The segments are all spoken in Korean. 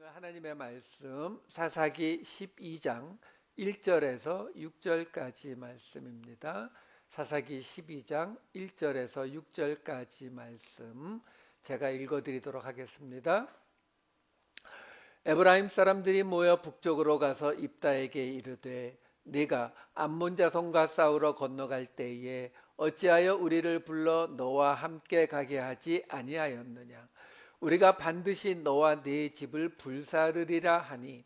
오늘 하나님의 말씀 사사기 12장 1절에서 6절까지 말씀입니다. 사사기 12장 1절에서 6절까지 말씀 제가 읽어드리도록 하겠습니다. 에브라임 사람들이 모여 북쪽으로 가서 입다에게 이르되 네가 암몬 자손과 싸우러 건너갈 때에 어찌하여 우리를 불러 너와 함께 가게 하지 아니하였느냐. 우리가 반드시 너와 네 집을 불사르리라 하니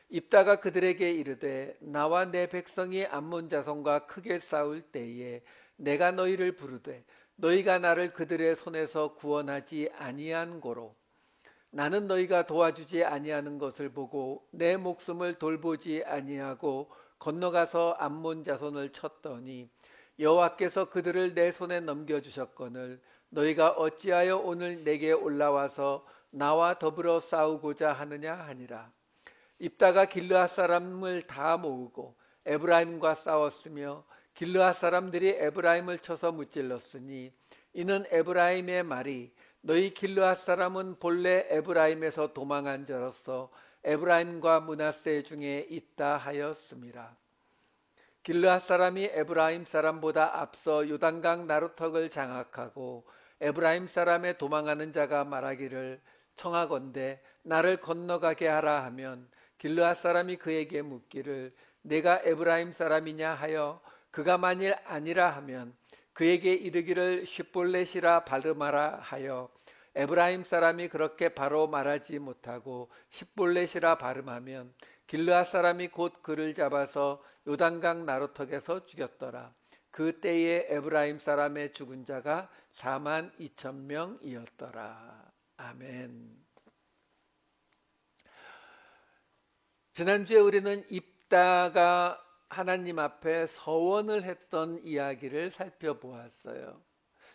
입다가 그들에게 이르되 나와 내 백성이 암몬 자손과 크게 싸울 때에 내가 너희를 부르되 너희가 나를 그들의 손에서 구원하지 아니한 고로 나는 너희가 도와주지 아니하는 것을 보고 내 목숨을 돌보지 아니하고 건너가서 암몬 자손을 쳤더니 여호와께서 그들을 내 손에 넘겨주셨거늘 너희가 어찌하여 오늘 내게 올라와서 나와 더불어 싸우고자 하느냐 하니라. 입다가 길르앗 사람을 다 모으고 에브라임과 싸웠으며 길르앗 사람들이 에브라임을 쳐서 무찔렀으니 이는 에브라임의 말이 너희 길르앗 사람은 본래 에브라임에서 도망한 자로서 에브라임과 므낫세 중에 있다 하였음이라. 길르앗 사람이 에브라임 사람보다 앞서 요단강 나루턱을 장악하고 에브라임 사람의 도망하는 자가 말하기를 청하건대 나를 건너가게 하라 하면 길르앗 사람이 그에게 묻기를 내가 에브라임 사람이냐 하여 그가 만일 아니라 하면 그에게 이르기를 쉿볼렛이라 발음하라 하여 에브라임 사람이 그렇게 바로 말하지 못하고 쉿볼렛이라 발음하면 길르앗 사람이 곧 그를 잡아서 요단강 나루턱에서 죽였더라. 그 때에 에브라임 사람의 죽은 자가 42,000명이었더라. 아멘. 지난주에 우리는 입다가 하나님 앞에 서원을 했던 이야기를 살펴보았어요.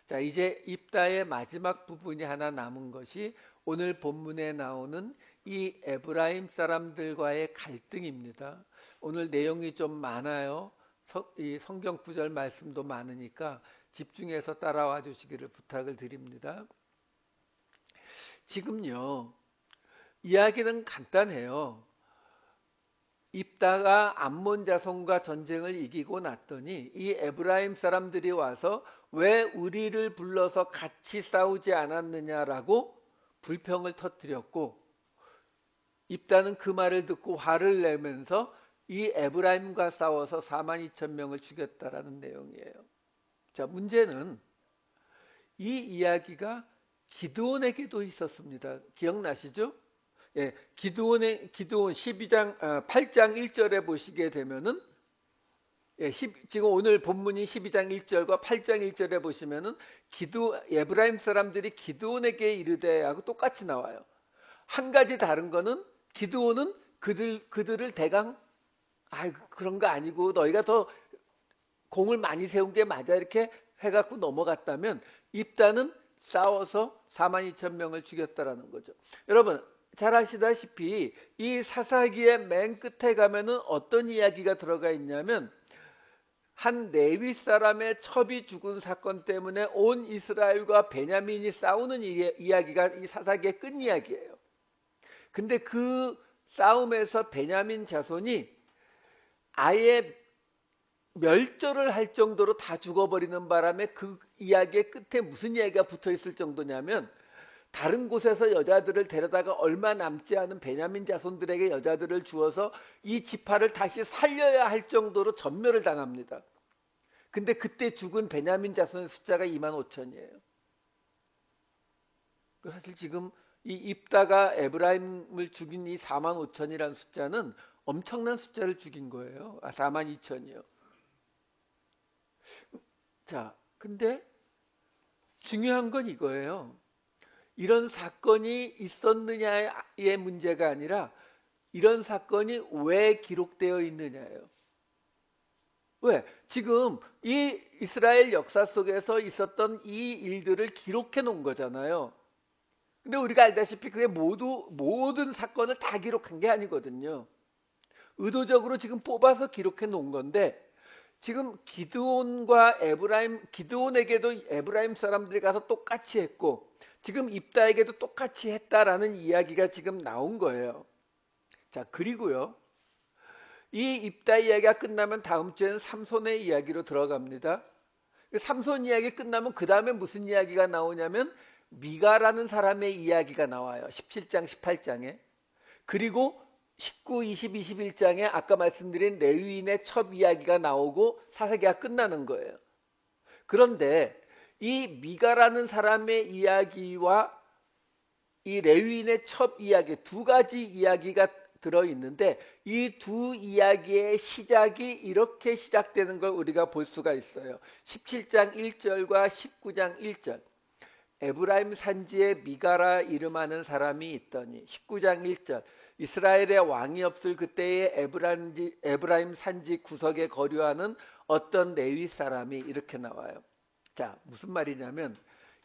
자, 이제 입다의 마지막 부분이 하나 남은 것이 오늘 본문에 나오는 이 에브라임 사람들과의 갈등입니다. 오늘 내용이 좀 많아요. 이 성경 구절 말씀도 많으니까 집중해서 따라와 주시기를 부탁을 드립니다. 지금요, 이야기는 간단해요. 입다가 암몬 자손과 전쟁을 이기고 났더니 이 에브라임 사람들이 와서 왜 우리를 불러서 같이 싸우지 않았느냐라고 불평을 터뜨렸고, 입다는 그 말을 듣고 화를 내면서 이 에브라임과 싸워서 42,000명을 죽였다라는 내용이에요. 자, 문제는 이 이야기가 기드온에게도 있었습니다. 기억나시죠? 예, 기드온 12장 8장 1절에 보시게 되면은 지금 오늘 본문이 12장 1절과 8장 1절에 보시면은 에브라임 사람들이 기드온에게 이르되 하고 똑같이 나와요. 한 가지 다른 거는 기드온은 그들을 대강 그런 거 아니고 너희가 더 공을 많이 세운 게 맞아 이렇게 해갖고 넘어갔다면 입다는 싸워서 42,000명을 죽였다라는 거죠. 여러분 잘 아시다시피 이 사사기의 맨 끝에 가면은 어떤 이야기가 들어가 있냐면 한 레위 사람의 첩이 죽은 사건 때문에 온 이스라엘과 베냐민이 싸우는 이야기가 이 사사기의 끝 이야기예요. 근데 그 싸움에서 베냐민 자손이 아예 멸절을 할 정도로 다 죽어버리는 바람에 그 이야기의 끝에 무슨 이야기가 붙어 있을 정도냐면 다른 곳에서 여자들을 데려다가 얼마 남지 않은 베냐민 자손들에게 여자들을 주어서 이 지파를 다시 살려야 할 정도로 전멸을 당합니다. 근데 그때 죽은 베냐민 자손의 숫자가 25,000이에요. 사실 지금 이 입다가 에브라임을 죽인 이 45,000이라는 숫자는 엄청난 숫자를 죽인 거예요. 42,000이요. 자, 근데 중요한 건 이거예요. 이런 사건이 있었느냐의 문제가 아니라 이런 사건이 왜 기록되어 있느냐예요. 왜? 지금 이 이스라엘 역사 속에서 있었던 이 일들을 기록해 놓은 거잖아요. 근데 우리가 알다시피 그게 모든 사건을 다 기록한 게 아니거든요. 의도적으로 지금 뽑아서 기록해 놓은 건데 지금 기드온에게도 에브라임 사람들이 가서 똑같이 했고 지금 입다에게도 똑같이 했다라는 이야기가 지금 나온 거예요. 자, 그리고요. 이 입다 이야기가 끝나면 다음 주에는 삼손의 이야기로 들어갑니다. 삼손 이야기 끝나면 그 다음에 무슨 이야기가 나오냐면 미가라는 사람의 이야기가 나와요. 17장, 18장에. 그리고 19, 20, 21장에 아까 말씀드린 레위인의 첩 이야기가 나오고 사사기가 끝나는 거예요. 그런데 이 미가라는 사람의 이야기와 이 레위인의 첩 이야기 두 가지 이야기가 들어있는데 이 두 이야기의 시작이 이렇게 시작되는 걸 우리가 볼 수가 있어요. 17장 1절과 19장 1절. 에브라임 산지에 미가라 이름하는 사람이 있더니 19장 1절. 이스라엘의 왕이 없을 그때에 에브라임 산지 구석에 거류하는 어떤 레위 사람이 이렇게 나와요. 자, 무슨 말이냐면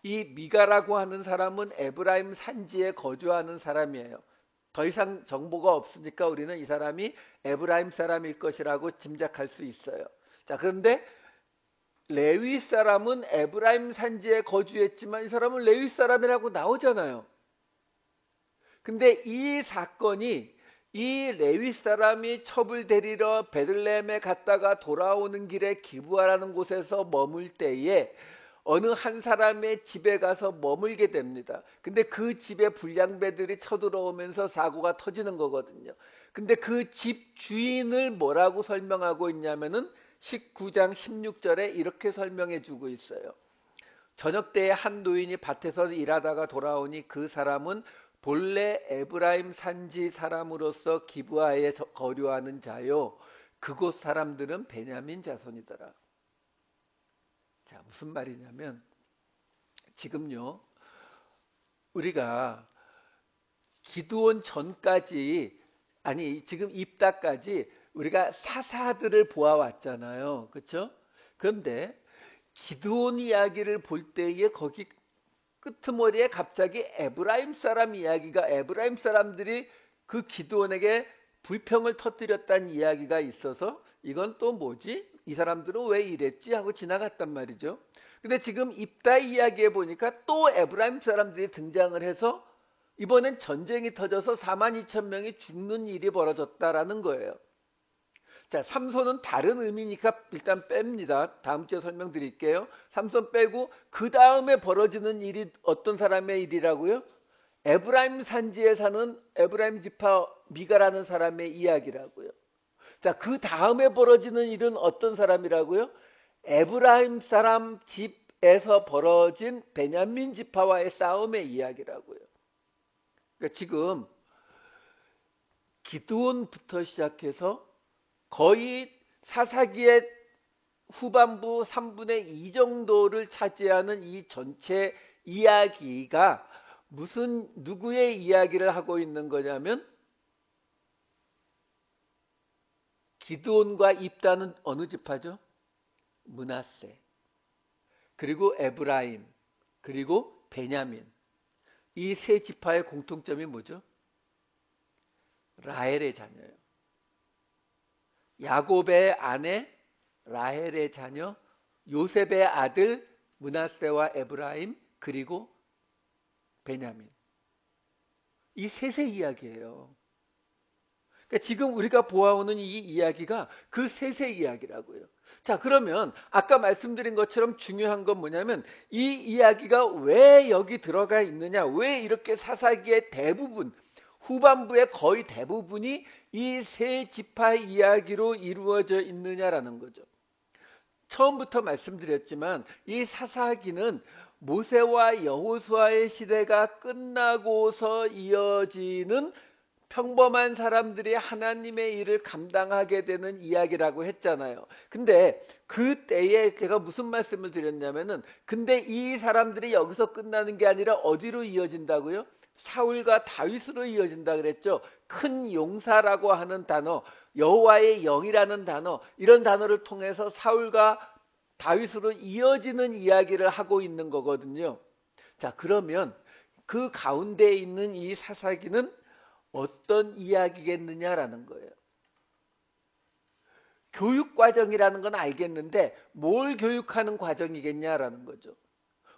이 미가라고 하는 사람은 에브라임 산지에 거주하는 사람이에요. 더 이상 정보가 없으니까 우리는 이 사람이 에브라임 사람일 것이라고 짐작할 수 있어요. 자, 그런데 레위 사람은 에브라임 산지에 거주했지만 이 사람은 레위 사람이라고 나오잖아요. 근데 이 사건이 이 레위 사람이 첩을 데리러 베들레헴에 갔다가 돌아오는 길에 기브아라는 곳에서 머물 때에 어느 한 사람의 집에 가서 머물게 됩니다. 근데 그 집에 불량배들이 쳐들어오면서 사고가 터지는 거거든요. 근데 그 집 주인을 뭐라고 설명하고 있냐면은 19장 16절에 이렇게 설명해 주고 있어요. 저녁 때에 한 노인이 밭에서 일하다가 돌아오니 그 사람은 본래 에브라임 산지 사람으로서 기브아에 거류하는 자요. 그곳 사람들은 베냐민 자손이더라. 자, 무슨 말이냐면 지금요. 우리가 기드온 전까지 지금 입다까지 우리가 사사들을 보아왔잖아요. 그렇죠? 그런데 기드온 이야기를 볼 때에 거기 끄트머리에 갑자기 에브라임 사람 이야기가 에브라임 사람들이 그 기드온에게 불평을 터뜨렸다는 이야기가 있어서 이건 또 뭐지? 이 사람들은 왜 이랬지? 하고 지나갔단 말이죠. 근데 지금 입다 이야기에 보니까 또 에브라임 사람들이 등장을 해서 이번엔 전쟁이 터져서 42,000명이 죽는 일이 벌어졌다라는 거예요. 자, 삼손은 다른 의미니까 일단 뺍니다. 다음 주에 설명드릴게요. 삼손 빼고 그 다음에 벌어지는 일이 어떤 사람의 일이라고요? 에브라임 산지에 사는 에브라임 지파 미가라는 사람의 이야기라고요. 자, 그 다음에 벌어지는 일은 어떤 사람이라고요? 에브라임 사람 집에서 벌어진 베냐민 지파와의 싸움의 이야기라고요. 그러니까 지금 기드온부터 시작해서 거의 사사기의 후반부 3분의 2 정도를 차지하는 이 전체 이야기가 누구의 이야기를 하고 있는 거냐면 기드온과 입다는 어느 지파죠? 므낫세. 그리고 에브라임. 그리고 베냐민. 이 세 지파의 공통점이 뭐죠? 라헬의 자녀예요. 야곱의 아내 라헬의 자녀 요셉의 아들 므낫세와 에브라임 그리고 베냐민. 이 셋의 이야기예요. 그러니까 지금 우리가 보아오는 이 이야기가 그 셋의 이야기라고요. 자, 그러면 아까 말씀드린 것처럼 중요한 건 뭐냐면 이 이야기가 왜 여기 들어가 있느냐, 왜 이렇게 사사기의 대부분 후반부의 거의 대부분이 이 세 지파의 이야기로 이루어져 있느냐라는 거죠. 처음부터 말씀드렸지만 이 사사기는 모세와 여호수아의 시대가 끝나고서 이어지는 평범한 사람들이 하나님의 일을 감당하게 되는 이야기라고 했잖아요. 근데 그때에 제가 무슨 말씀을 드렸냐면은 근데 이 사람들이 여기서 끝나는 게 아니라 어디로 이어진다고요? 사울과 다윗으로 이어진다 그랬죠. 큰 용사라고 하는 단어, 여호와의 영이라는 단어, 이런 단어를 통해서 사울과 다윗으로 이어지는 이야기를 하고 있는 거거든요. 자, 그러면 그 가운데 있는 이 사사기는 어떤 이야기겠느냐라는 거예요. 교육 과정이라는 건 알겠는데 뭘 교육하는 과정이겠냐라는 거죠.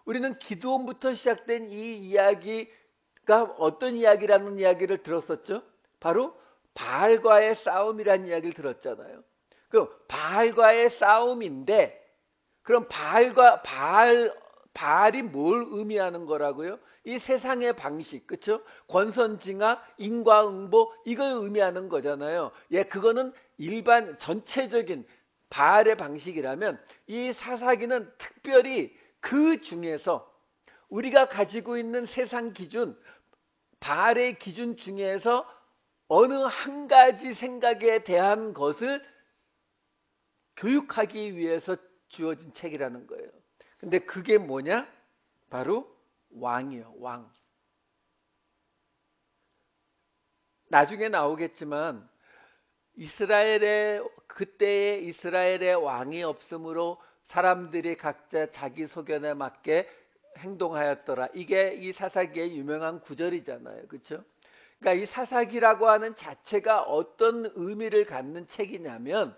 우리는 기드온부터 시작된 이 이야기가 어떤 이야기라는 이야기를 들었었죠? 바로 바알과의 싸움이라는 이야기를 들었잖아요. 그 바알과의 싸움인데, 그럼 바알이 뭘 의미하는 거라고요? 이 세상의 방식, 그렇죠? 권선징악, 인과응보, 이걸 의미하는 거잖아요. 예, 그거는 일반 전체적인 바알의 방식이라면, 이 사사기는 특별히 그 중에서 우리가 가지고 있는 세상 기준, 바알의 기준 중에서 어느 한 가지 생각에 대한 것을 교육하기 위해서 주어진 책이라는 거예요. 근데 그게 뭐냐? 바로 왕이요, 왕. 나중에 나오겠지만 그때의 이스라엘의 왕이 없으므로 사람들이 각자 자기 소견에 맞게 행동하였더라. 이게 이 사사기의 유명한 구절이잖아요. 그렇죠? 그러니까 이 사사기라고 하는 자체가 어떤 의미를 갖는 책이냐면,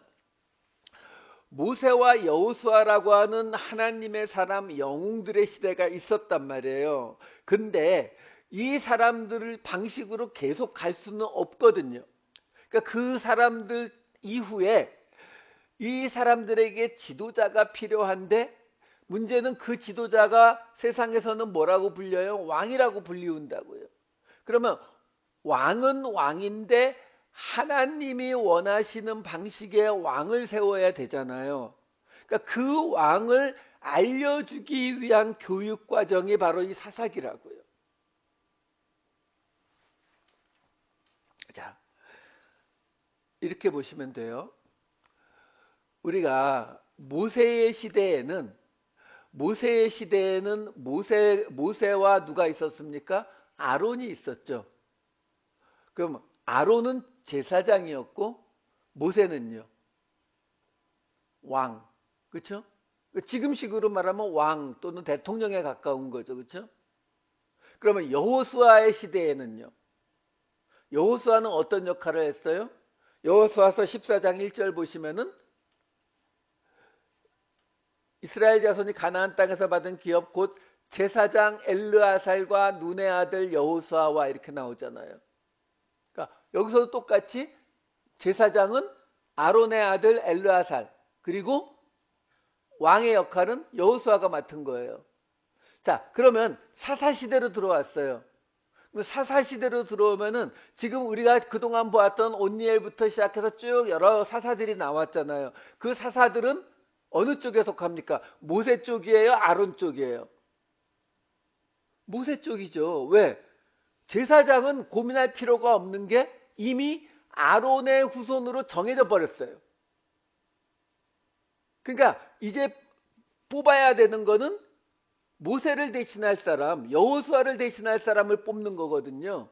모세와 여호수아라고 하는 하나님의 사람 영웅들의 시대가 있었단 말이에요. 근데 이 사람들을 방식으로 계속 갈 수는 없거든요. 그러니까 그 사람들 이후에 이 사람들에게 지도자가 필요한데, 문제는 그 지도자가 세상에서는 뭐라고 불려요? 왕이라고 불리운다고요. 그러면 왕은 왕인데 하나님이 원하시는 방식의 왕을 세워야 되잖아요. 그러니까 그 왕을 알려주기 위한 교육 과정이 바로 이 사사기라고요. 자, 이렇게 보시면 돼요. 우리가 모세의 시대에는 모세와 누가 있었습니까? 아론이 있었죠. 그럼 아론은 제사장이었고 모세는요, 왕. 그렇죠? 지금식으로 말하면 왕 또는 대통령에 가까운 거죠. 그렇죠? 그러면 여호수아의 시대에는요, 여호수아는 어떤 역할을 했어요? 여호수아서 14장 1절 보시면은 이스라엘 자손이 가나안 땅에서 받은 기업 곧 제사장 엘르아살과 눈의 아들 여호수아와 이렇게 나오잖아요. 그러니까 여기서도 똑같이 제사장은 아론의 아들 엘르아살, 그리고 왕의 역할은 여호수아가 맡은 거예요. 자, 그러면 사사시대로 들어왔어요. 사사시대로 들어오면은 지금 우리가 그동안 보았던 온니엘부터 시작해서 쭉 여러 사사들이 나왔잖아요. 그 사사들은 어느 쪽에 속합니까? 모세 쪽이에요? 아론 쪽이에요? 모세 쪽이죠. 왜? 제사장은 고민할 필요가 없는 게 이미 아론의 후손으로 정해져 버렸어요. 그러니까 이제 뽑아야 되는 거는 모세를 대신할 사람, 여호수아를 대신할 사람을 뽑는 거거든요.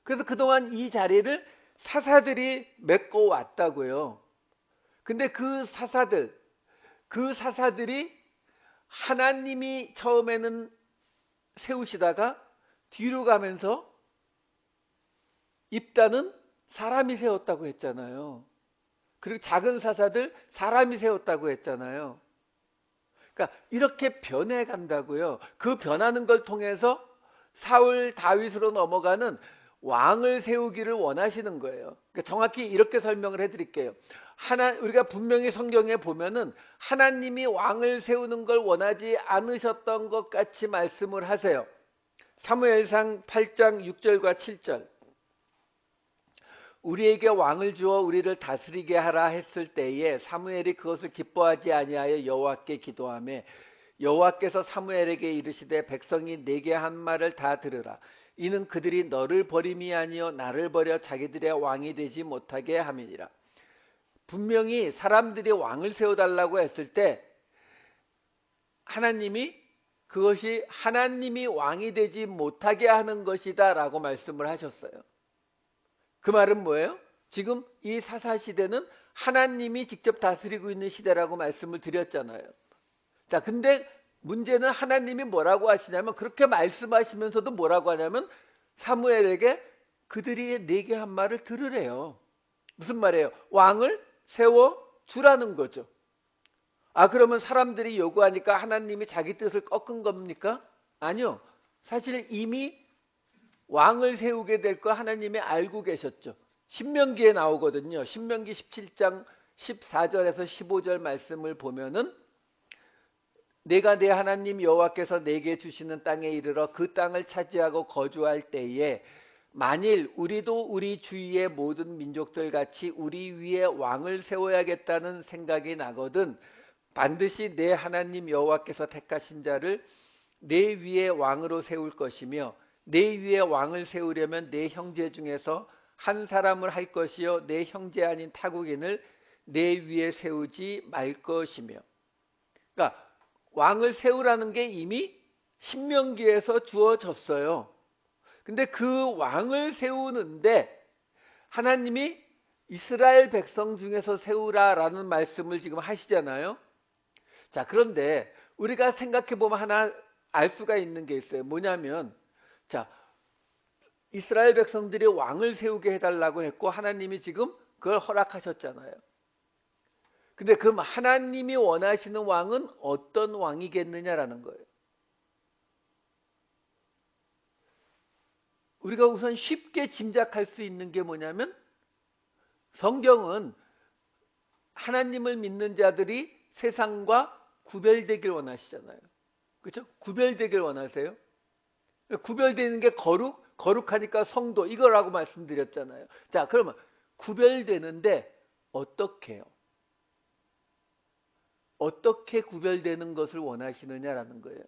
그래서 그동안 이 자리를 사사들이 메꿔왔다고요. 근데 그 사사들이 하나님이 처음에는 세우시다가 뒤로 가면서 입다는 사람이 세웠다고 했잖아요. 그리고 작은 사사들 사람이 세웠다고 했잖아요. 그러니까 이렇게 변해간다고요. 그 변하는 걸 통해서 사울 다윗으로 넘어가는 왕을 세우기를 원하시는 거예요. 그러니까 정확히 이렇게 설명을 해드릴게요. 우리가 분명히 성경에 보면은 하나님이 왕을 세우는 걸 원하지 않으셨던 것 같이 말씀을 하세요. 사무엘상 8장 6절과 7절. 우리에게 왕을 주어 우리를 다스리게 하라 했을 때에 사무엘이 그것을 기뻐하지 아니하여 여호와께 기도하며 여호와께서 사무엘에게 이르시되 백성이 내게 한 말을 다 들으라. 이는 그들이 너를 버림이 아니요 나를 버려 자기들의 왕이 되지 못하게 함이니라. 분명히 사람들이 왕을 세워달라고 했을 때 하나님이 그것이 하나님이 왕이 되지 못하게 하는 것이다 라고 말씀을 하셨어요. 그 말은 뭐예요? 지금 이 사사시대는 하나님이 직접 다스리고 있는 시대라고 말씀을 드렸잖아요. 자, 근데 문제는 하나님이 뭐라고 하시냐면, 그렇게 말씀하시면서도 뭐라고 하냐면 사무엘에게 그들이 내게 한 말을 들으래요. 무슨 말이에요? 왕을 세워 주라는 거죠. 그러면 사람들이 요구하니까 하나님이 자기 뜻을 꺾은 겁니까? 아니요. 사실 이미 왕을 세우게 될 거 하나님이 알고 계셨죠. 신명기에 나오거든요. 신명기 17장 14절에서 15절 말씀을 보면은 내가 내 하나님 여호와께서 내게 주시는 땅에 이르러 그 땅을 차지하고 거주할 때에 만일 우리도 우리 주위의 모든 민족들 같이 우리 위에 왕을 세워야겠다는 생각이 나거든 반드시 내 하나님 여호와께서 택하신 자를 내 위에 왕으로 세울 것이며 내 위에 왕을 세우려면 내 형제 중에서 한 사람을 할 것이요 내 형제 아닌 타국인을 내 위에 세우지 말 것이며. 그러니까 왕을 세우라는 게 이미 신명기에서 주어졌어요. 근데 그 왕을 세우는데 하나님이 이스라엘 백성 중에서 세우라라는 말씀을 지금 하시잖아요. 자, 그런데 우리가 생각해 보면 하나 알 수가 있는 게 있어요. 뭐냐면, 자, 이스라엘 백성들이 왕을 세우게 해달라고 했고 하나님이 지금 그걸 허락하셨잖아요. 근데 그럼 하나님이 원하시는 왕은 어떤 왕이겠느냐라는 거예요. 우리가 우선 쉽게 짐작할 수 있는 게 뭐냐면 성경은 하나님을 믿는 자들이 세상과 구별되길 원하시잖아요. 그렇죠? 구별되길 원하세요. 구별되는 게 거룩하니까 성도 이거라고 말씀드렸잖아요. 자, 그러면 구별되는데 어떻게 해요? 어떻게 구별되는 것을 원하시느냐라는 거예요.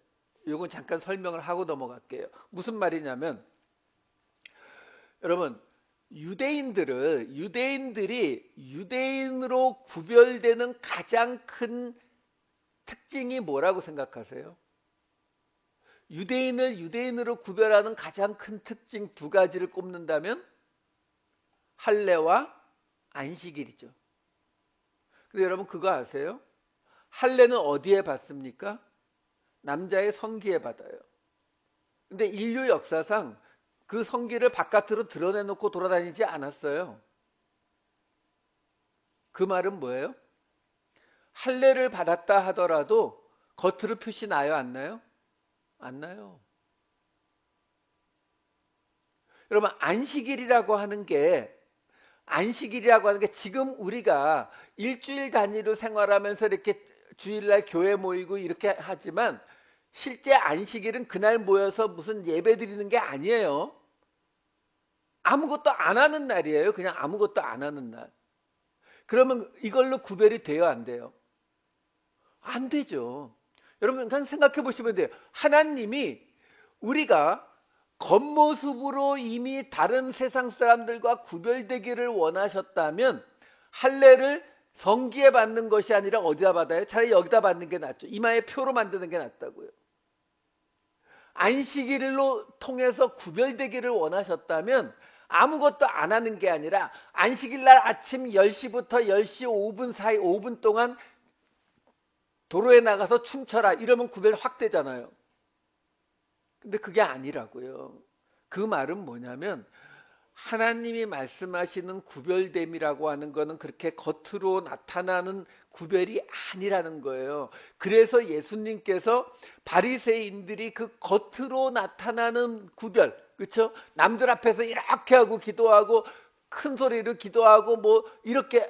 이건 잠깐 설명을 하고 넘어갈게요. 무슨 말이냐면 여러분 유대인들이 유대인으로 구별되는 가장 큰 특징이 뭐라고 생각하세요? 유대인을 유대인으로 구별하는 가장 큰 특징 두 가지를 꼽는다면 할례와 안식일이죠. 근데 여러분 그거 아세요? 할례는 어디에 받습니까? 남자의 성기에 받아요. 근데 인류 역사상 그 성기를 바깥으로 드러내놓고 돌아다니지 않았어요. 그 말은 뭐예요? 할례를 받았다 하더라도 겉으로 표시 나요, 안 나요? 안 나요. 여러분 안식일이라고 하는 게 지금 우리가 일주일 단위로 생활하면서 이렇게 주일날 교회 모이고 이렇게 하지만 실제 안식일은 그날 모여서 무슨 예배 드리는 게 아니에요. 아무것도 안 하는 날이에요. 그냥 아무것도 안 하는 날. 그러면 이걸로 구별이 돼요, 안 돼요? 안 되죠. 여러분 그냥 생각해 보시면 돼요. 하나님이 우리가 겉모습으로 이미 다른 세상 사람들과 구별되기를 원하셨다면 할례를 성기에 받는 것이 아니라 어디다 받아요? 차라리 여기다 받는 게 낫죠. 이마에 표로 만드는 게 낫다고요. 안식일로 통해서 구별되기를 원하셨다면 아무것도 안 하는 게 아니라 안식일날 아침 10시부터 10시 5분 사이 5분 동안 도로에 나가서 춤춰라 이러면 구별 확 되잖아요. 근데 그게 아니라고요. 그 말은 뭐냐면 하나님이 말씀하시는 구별됨이라고 하는 거는 그렇게 겉으로 나타나는 구별이 아니라는 거예요. 그래서 예수님께서 바리새인들이 그 겉으로 나타나는 구별, 그렇죠? 남들 앞에서 이렇게 하고 기도하고 큰 소리로 기도하고 뭐 이렇게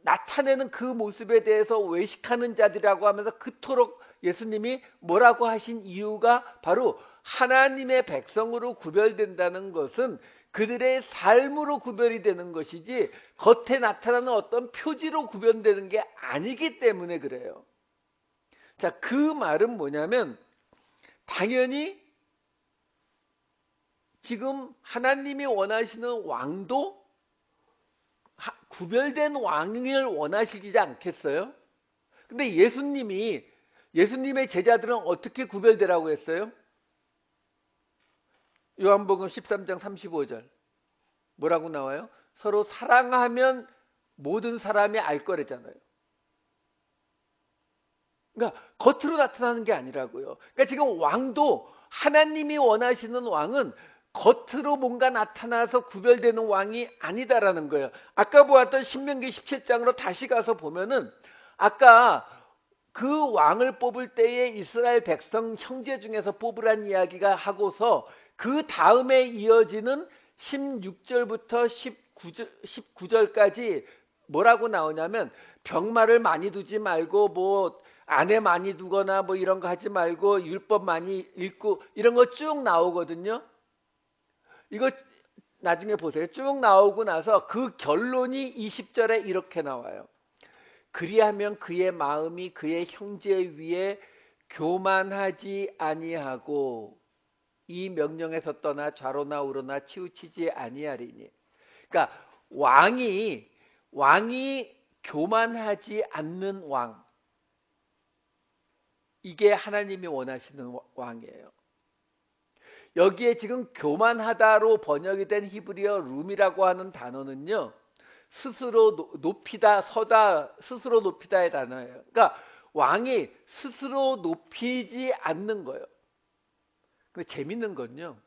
나타내는 그 모습에 대해서 외식하는 자들이라고 하면서 그토록 예수님이 뭐라고 하신 이유가 바로 하나님의 백성으로 구별된다는 것은 그들의 삶으로 구별이 되는 것이지 겉에 나타나는 어떤 표지로 구별되는 게 아니기 때문에 그래요. 자, 그 말은 뭐냐면 당연히 지금 하나님이 원하시는 왕도 구별된 왕을 원하시지 않겠어요? 근데 예수님의 제자들은 어떻게 구별되라고 했어요? 요한복음 13장 35절 뭐라고 나와요? 서로 사랑하면 모든 사람이 알 거래잖아요. 그러니까 겉으로 나타나는 게 아니라고요. 그러니까 지금 왕도 하나님이 원하시는 왕은 겉으로 뭔가 나타나서 구별되는 왕이 아니다라는 거예요. 아까 보았던 신명기 17장으로 다시 가서 보면은 아까 그 왕을 뽑을 때에 이스라엘 백성 형제 중에서 뽑으란 이야기가 하고서 그 다음에 이어지는 16절부터 19절까지 뭐라고 나오냐면 병마를 많이 두지 말고 뭐 아내 많이 두거나 뭐 이런 거 하지 말고 율법 많이 읽고 이런 거 쭉 나오거든요. 이거 나중에 보세요. 쭉 나오고 나서 그 결론이 20절에 이렇게 나와요. 그리하면 그의 마음이 그의 형제 위에 교만하지 아니하고 이 명령에서 떠나 좌로나 우로나 치우치지 아니하리니. 그러니까 왕이 교만하지 않는 왕. 이게 하나님이 원하시는 왕이에요. 여기에 지금 교만하다로 번역이 된 히브리어 룸이라고 하는 단어는요. 스스로 높이다, 서다, 스스로 높이다의 단어예요. 그러니까 왕이 스스로 높이지 않는 거예요. 그 재밌는 건요.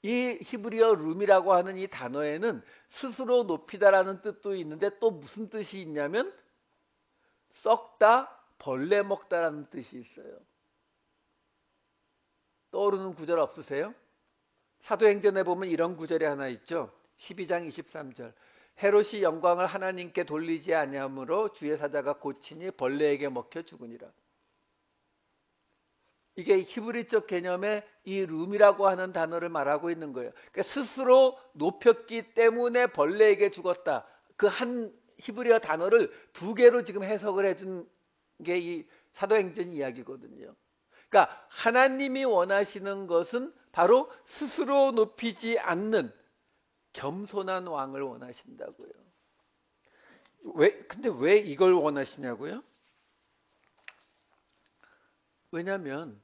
이 히브리어 룸이라고 하는 이 단어에는 스스로 높이다라는 뜻도 있는데 또 무슨 뜻이 있냐면 썩다, 벌레 먹다라는 뜻이 있어요. 떠오르는 구절 없으세요? 사도행전에 보면 이런 구절이 하나 있죠. 12장 23절. 헤롯이 영광을 하나님께 돌리지 아니하므로 주의 사자가 고치니 벌레에게 먹혀 죽으니라. 이게 히브리적 개념의 이 룸이라고 하는 단어를 말하고 있는 거예요. 그러니까 스스로 높였기 때문에 벌레에게 죽었다. 그 한 히브리어 단어를 두 개로 지금 해석을 해준 게 이 사도행전 이야기거든요. 그러니까 하나님이 원하시는 것은 바로 스스로 높이지 않는 겸손한 왕을 원하신다고요. 근데 왜 이걸 원하시냐고요? 왜냐하면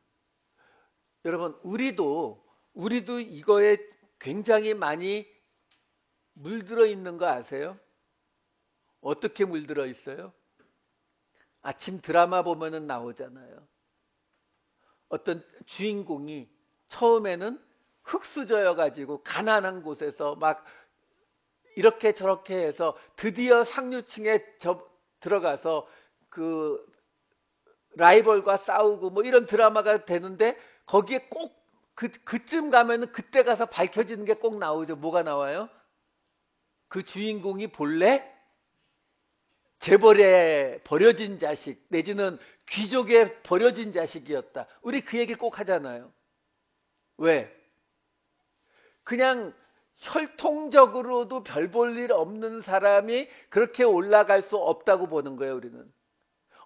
여러분 우리도 이거에 굉장히 많이 물들어 있는 거 아세요? 어떻게 물들어 있어요? 아침 드라마 보면은 나오잖아요. 어떤 주인공이 처음에는 흙수저여 가지고 가난한 곳에서 막 이렇게 저렇게 해서 드디어 상류층에 들어가서 그 라이벌과 싸우고 뭐 이런 드라마가 되는데 거기에 꼭 그쯤 가면은 그때 가서 밝혀지는 게 꼭 나오죠. 뭐가 나와요? 그 주인공이 본래 재벌에 버려진 자식 내지는 귀족에 버려진 자식이었다. 우리 그 얘기 꼭 하잖아요. 왜? 그냥 혈통적으로도 별 볼 일 없는 사람이 그렇게 올라갈 수 없다고 보는 거예요. 우리는.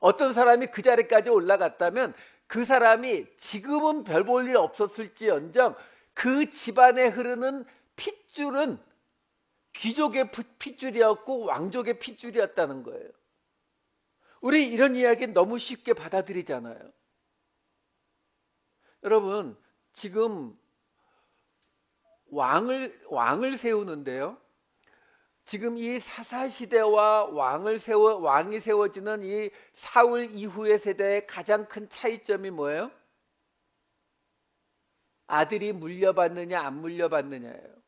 어떤 사람이 그 자리까지 올라갔다면 그 사람이 지금은 별 볼 일 없었을지언정 그 집안에 흐르는 핏줄은 귀족의 핏줄이었고 왕족의 핏줄이었다는 거예요. 우리 이런 이야기 너무 쉽게 받아들이잖아요. 여러분 지금 왕을 세우는데요. 지금 이 사사시대와 왕이 세워지는 이 사울 이후의 세대의 가장 큰 차이점이 뭐예요? 아들이 물려받느냐 안 물려받느냐예요.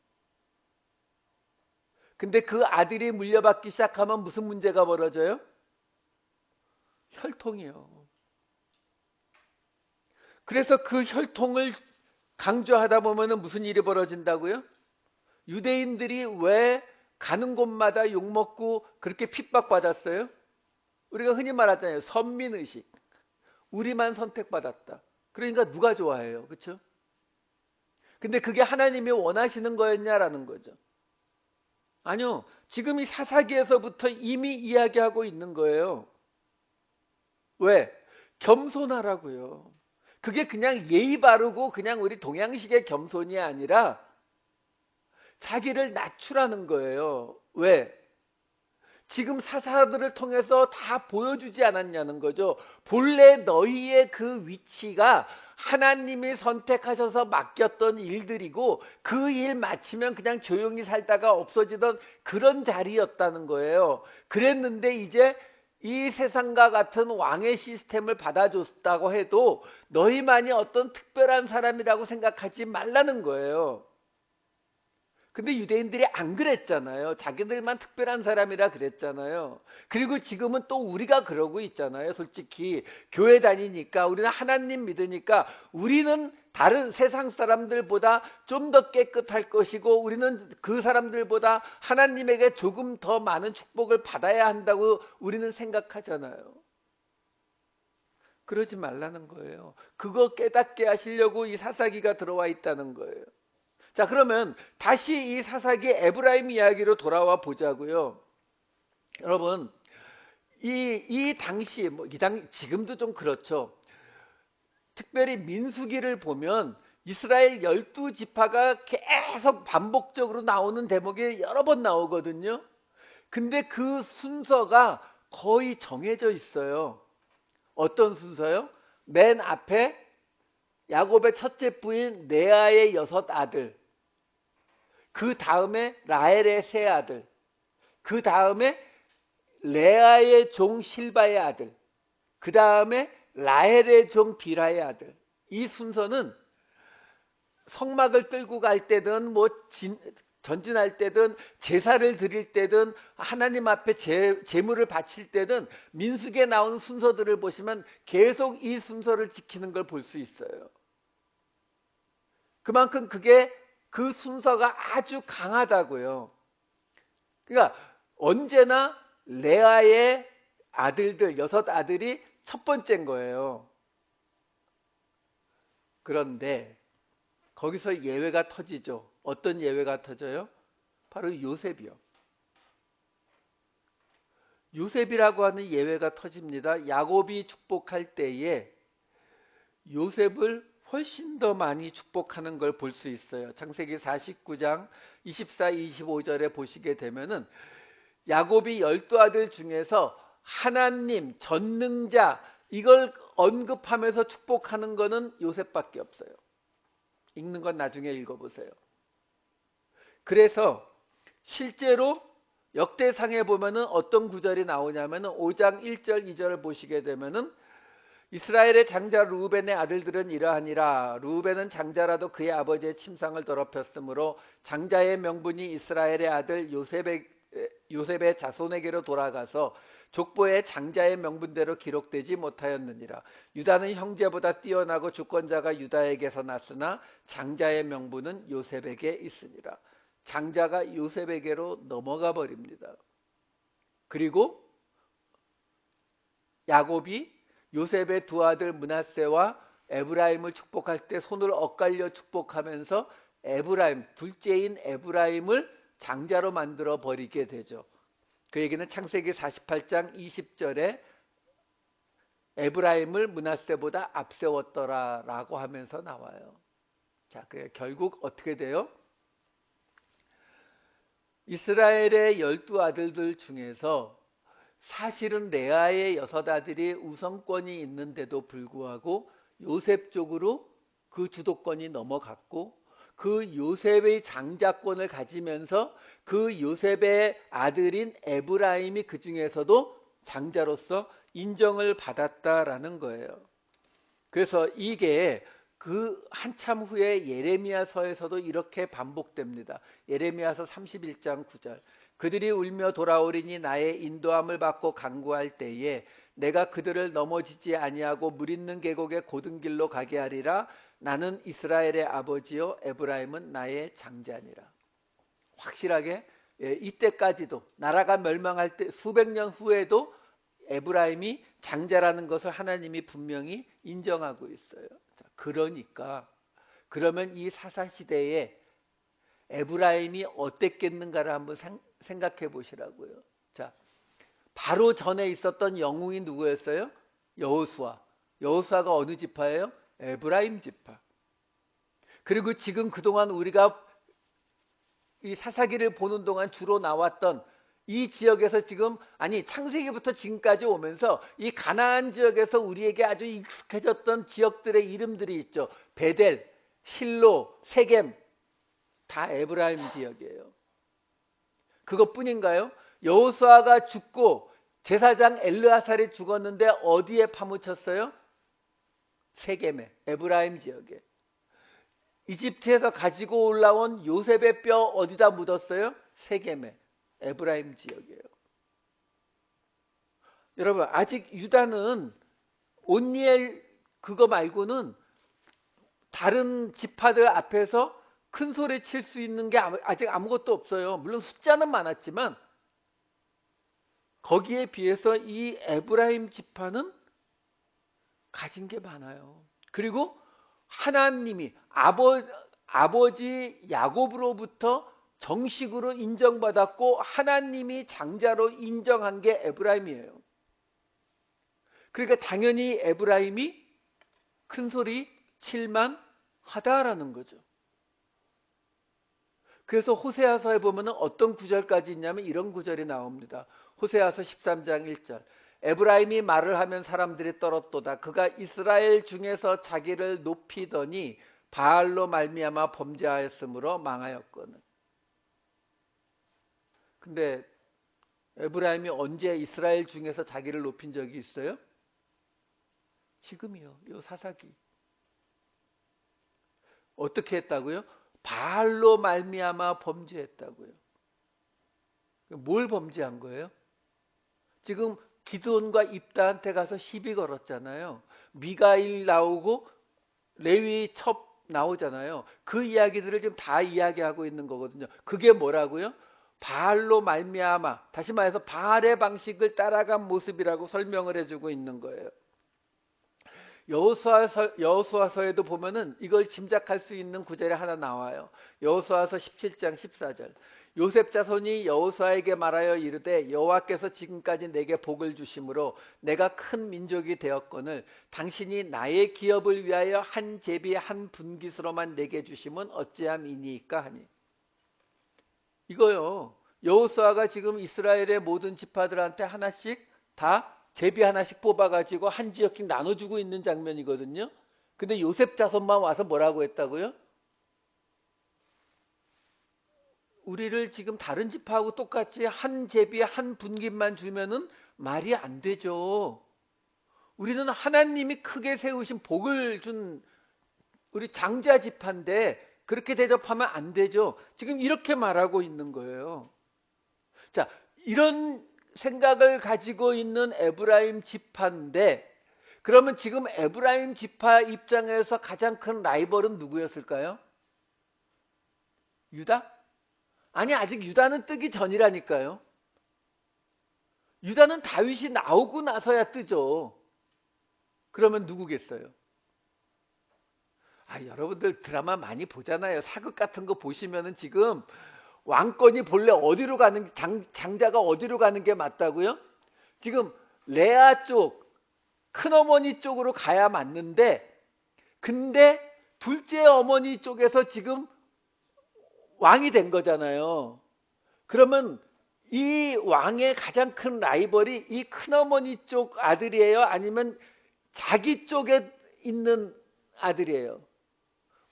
근데 그 아들이 물려받기 시작하면 무슨 문제가 벌어져요? 혈통이요. 그래서 그 혈통을 강조하다 보면 무슨 일이 벌어진다고요? 유대인들이 왜 가는 곳마다 욕먹고 그렇게 핍박받았어요? 우리가 흔히 말하잖아요. 선민의식. 우리만 선택받았다. 그러니까 누가 좋아해요? 그렇죠? 근데 그게 하나님이 원하시는 거였냐라는 거죠. 아니요. 지금 이 사사기에서부터 이미 이야기하고 있는 거예요. 왜? 겸손하라고요. 그게 그냥 예의 바르고 그냥 우리 동양식의 겸손이 아니라 자기를 낮추라는 거예요. 왜? 지금 사사들을 통해서 다 보여주지 않았냐는 거죠. 본래 너희의 그 위치가 하나님이 선택하셔서 맡겼던 일들이고 그 일 마치면 그냥 조용히 살다가 없어지던 그런 자리였다는 거예요. 그랬는데 이제 이 세상과 같은 왕의 시스템을 받아줬다고 해도 너희만이 어떤 특별한 사람이라고 생각하지 말라는 거예요. 근데 유대인들이 안 그랬잖아요. 자기들만 특별한 사람이라 그랬잖아요. 그리고 지금은 또 우리가 그러고 있잖아요. 솔직히 교회 다니니까, 우리는 하나님 믿으니까 우리는 다른 세상 사람들보다 좀 더 깨끗할 것이고, 우리는 그 사람들보다 하나님에게 조금 더 많은 축복을 받아야 한다고 우리는 생각하잖아요. 그러지 말라는 거예요. 그거 깨닫게 하시려고 이 사사기가 들어와 있다는 거예요. 자, 그러면 다시 이 사사기 에브라임 이야기로 돌아와 보자고요. 여러분, 이 당시, 지금도 좀 그렇죠. 특별히 민수기를 보면 이스라엘 12지파가 계속 반복적으로 나오는 대목이 여러 번 나오거든요. 근데 그 순서가 거의 정해져 있어요. 어떤 순서요? 맨 앞에 야곱의 첫째 부인 레아의 6 아들, 그 다음에 라헬의 3 아들, 그 다음에 레아의 종 실바의 아들, 그 다음에 라헬의 종 빌하의 아들. 이 순서는 성막을 끌고 갈 때든 전진할 때든 제사를 드릴 때든 하나님 앞에 제물을 바칠 때든 민수기에 나온 순서들을 보시면 계속 이 순서를 지키는 걸 볼 수 있어요. 그만큼 그 순서가 아주 강하다고요. 그러니까 언제나 레아의 아들들, 6 아들이 첫 번째인 거예요. 그런데 거기서 예외가 터지죠. 어떤 예외가 터져요? 바로 요셉이요. 요셉이라고 하는 예외가 터집니다. 야곱이 축복할 때에 요셉을 훨씬 더 많이 축복하는 걸 볼 수 있어요. 창세기 49장 24, 25절에 보시게 되면은 야곱이 12아들 중에서 하나님, 전능자, 이걸 언급하면서 축복하는 거는 요셉밖에 없어요. 읽는 건 나중에 읽어보세요. 그래서 실제로 역대상에 보면은 어떤 구절이 나오냐면은 5장 1절 2절을 보시게 되면은 이스라엘의 장자 르우벤의 아들들은 이러하니라. 르우벤은 장자라도 그의 아버지의 침상을 더럽혔으므로 장자의 명분이 이스라엘의 아들 요셉의 자손에게로 돌아가서 족보에 장자의 명분대로 기록되지 못하였느니라. 유다는 형제보다 뛰어나고 주권자가 유다에게서 났으나 장자의 명분은 요셉에게 있으니라. 장자가 요셉에게로 넘어가 버립니다. 그리고 야곱이 요셉의 2 아들 므낫세와 에브라임을 축복할 때 손을 엇갈려 축복하면서 에브라임, 둘째인 에브라임을 장자로 만들어 버리게 되죠. 그 얘기는 창세기 48장 20절에 에브라임을 므낫세보다 앞세웠더라 라고 하면서 나와요. 자, 결국 어떻게 돼요? 이스라엘의 12아들들 중에서 사실은 레아의 6 아들이 우선권이 있는데도 불구하고 요셉 쪽으로 그 주도권이 넘어갔고, 그 요셉의 장자권을 가지면서 그 요셉의 아들인 에브라임이 그 중에서도 장자로서 인정을 받았다라는 거예요. 그래서 이게 그 한참 후에 예레미야서에서도 이렇게 반복됩니다. 예레미야서 31장 9절. 그들이 울며 돌아오리니 나의 인도함을 받고 간구할 때에 내가 그들을 넘어지지 아니하고 물 있는 계곡에 곧은 길로 가게 하리라. 나는 이스라엘의 아버지요 에브라임은 나의 장자니라. 확실하게 이때까지도 나라가 멸망할 때 수백 년 후에도 에브라임이 장자라는 것을 하나님이 분명히 인정하고 있어요. 자, 그러면 이 사사시대에 에브라임이 어땠겠는가를 한번 생각해 보시라고요. 자, 바로 전에 있었던 영웅이 누구였어요? 여호수아. 여호수아가 어느 지파예요? 에브라임 지파. 그리고 지금 그동안 우리가 이 사사기를 보는 동안 주로 나왔던 이 지역에서 창세기부터 지금까지 오면서 이 가나안 지역에서 우리에게 아주 익숙해졌던 지역들의 이름들이 있죠. 베델, 실로, 세겜, 다 에브라임 지역이에요. 그것뿐인가요? 여호수아가 죽고 제사장 엘르아살이 죽었는데 어디에 파묻혔어요? 세겜에, 에브라임 지역에. 이집트에서 가지고 올라온 요셉의 뼈 어디다 묻었어요? 세겜에, 에브라임 지역이에요. 여러분, 아직 유다는 온니엘 그거 말고는 다른 지파들 앞에서 큰 소리 칠 수 있는 게 아직 아무것도 없어요. 물론 숫자는 많았지만 거기에 비해서 이 에브라임 지파는 가진 게 많아요. 그리고 하나님이 아버지 야곱으로부터 정식으로 인정받았고 하나님이 장자로 인정한 게 에브라임이에요. 그러니까 당연히 에브라임이 큰 소리 칠만 하다라는 거죠. 그래서 호세아서에 보면 어떤 구절까지 있냐면 이런 구절이 나옵니다. 호세아서 13장 1절. 에브라임이 말을 하면 사람들이 떨었도다. 그가 이스라엘 중에서 자기를 높이더니 바알로 말미암아 범죄하였으므로 망하였거늘. 근데 에브라임이 언제 이스라엘 중에서 자기를 높인 적이 있어요? 지금이요. 요 사사기. 어떻게 했다고요? 바알로 말미암아 범죄했다고요. 뭘 범죄한 거예요? 지금 기드온과 입다한테 가서 시비 걸었잖아요. 미가일 나오고 레위 첩 나오잖아요. 그 이야기들을 지금 다 이야기하고 있는 거거든요. 그게 뭐라고요? 바알로 말미암아, 다시 말해서 바알의 방식을 따라간 모습이라고 설명을 해주고 있는 거예요. 여호수아서에도 보면은 이걸 짐작할 수 있는 구절이 하나 나와요. 여호수아서 17장 14절. 요셉 자손이 여호수아에게 말하여 이르되 여호와께서 지금까지 내게 복을 주심으로 내가 큰 민족이 되었거늘 당신이 나의 기업을 위하여 한 제비 한 분깃으로만 내게 주심은 어찌함이니이까 하니. 이거요. 여호수아가 지금 이스라엘의 모든 지파들한테 하나씩 다 제비 하나씩 뽑아가지고 한 지역씩 나눠주고 있는 장면이거든요. 근데 요셉 자손만 와서 뭐라고 했다고요? 우리를 지금 다른 지파하고 똑같이 한 제비 한 분깃만 주면은 말이 안 되죠. 우리는 하나님이 크게 세우신 복을 준 우리 장자 지파인데 그렇게 대접하면 안 되죠. 지금 이렇게 말하고 있는 거예요. 자, 이런 생각을 가지고 있는 에브라임 지파인데 그러면 지금 에브라임 지파 입장에서 가장 큰 라이벌은 누구였을까요? 유다? 아니, 아직 유다는 뜨기 전이라니까요. 유다는 다윗이 나오고 나서야 뜨죠. 그러면 누구겠어요? 여러분들 드라마 많이 보잖아요. 사극 같은 거 보시면은 지금 왕권이 본래 어디로 가는, 장자가 어디로 가는 게 맞다고요? 지금 레아 쪽, 큰어머니 쪽으로 가야 맞는데, 근데 둘째 어머니 쪽에서 지금 왕이 된 거잖아요. 그러면 이 왕의 가장 큰 라이벌이 이 큰어머니 쪽 아들이에요? 아니면 자기 쪽에 있는 아들이에요?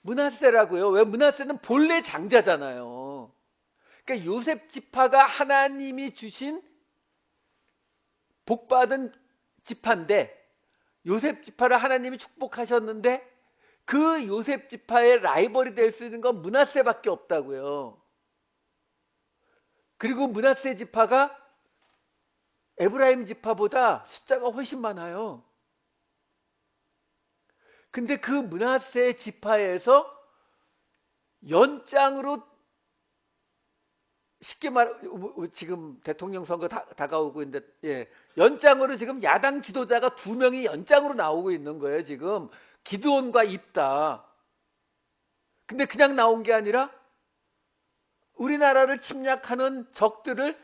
므낫세라고요. 왜? 므낫세는 본래 장자잖아요. 그러니까 요셉 지파가 하나님이 주신 복받은 지파인데 요셉 지파를 하나님이 축복하셨는데 그 요셉 지파의 라이벌이 될 수 있는 건 므낫세밖에 없다고요. 그리고 므낫세 지파가 에브라임 지파보다 숫자가 훨씬 많아요. 근데 그 므낫세 지파에서 연장으로 쉽게 말 지금 대통령 선거 다가오고 있는데 연장으로 지금 야당 지도자가 2명이 연장으로 나오고 있는 거예요. 지금 기드온과 입다. 근데 그냥 나온 게 아니라 우리나라를 침략하는 적들을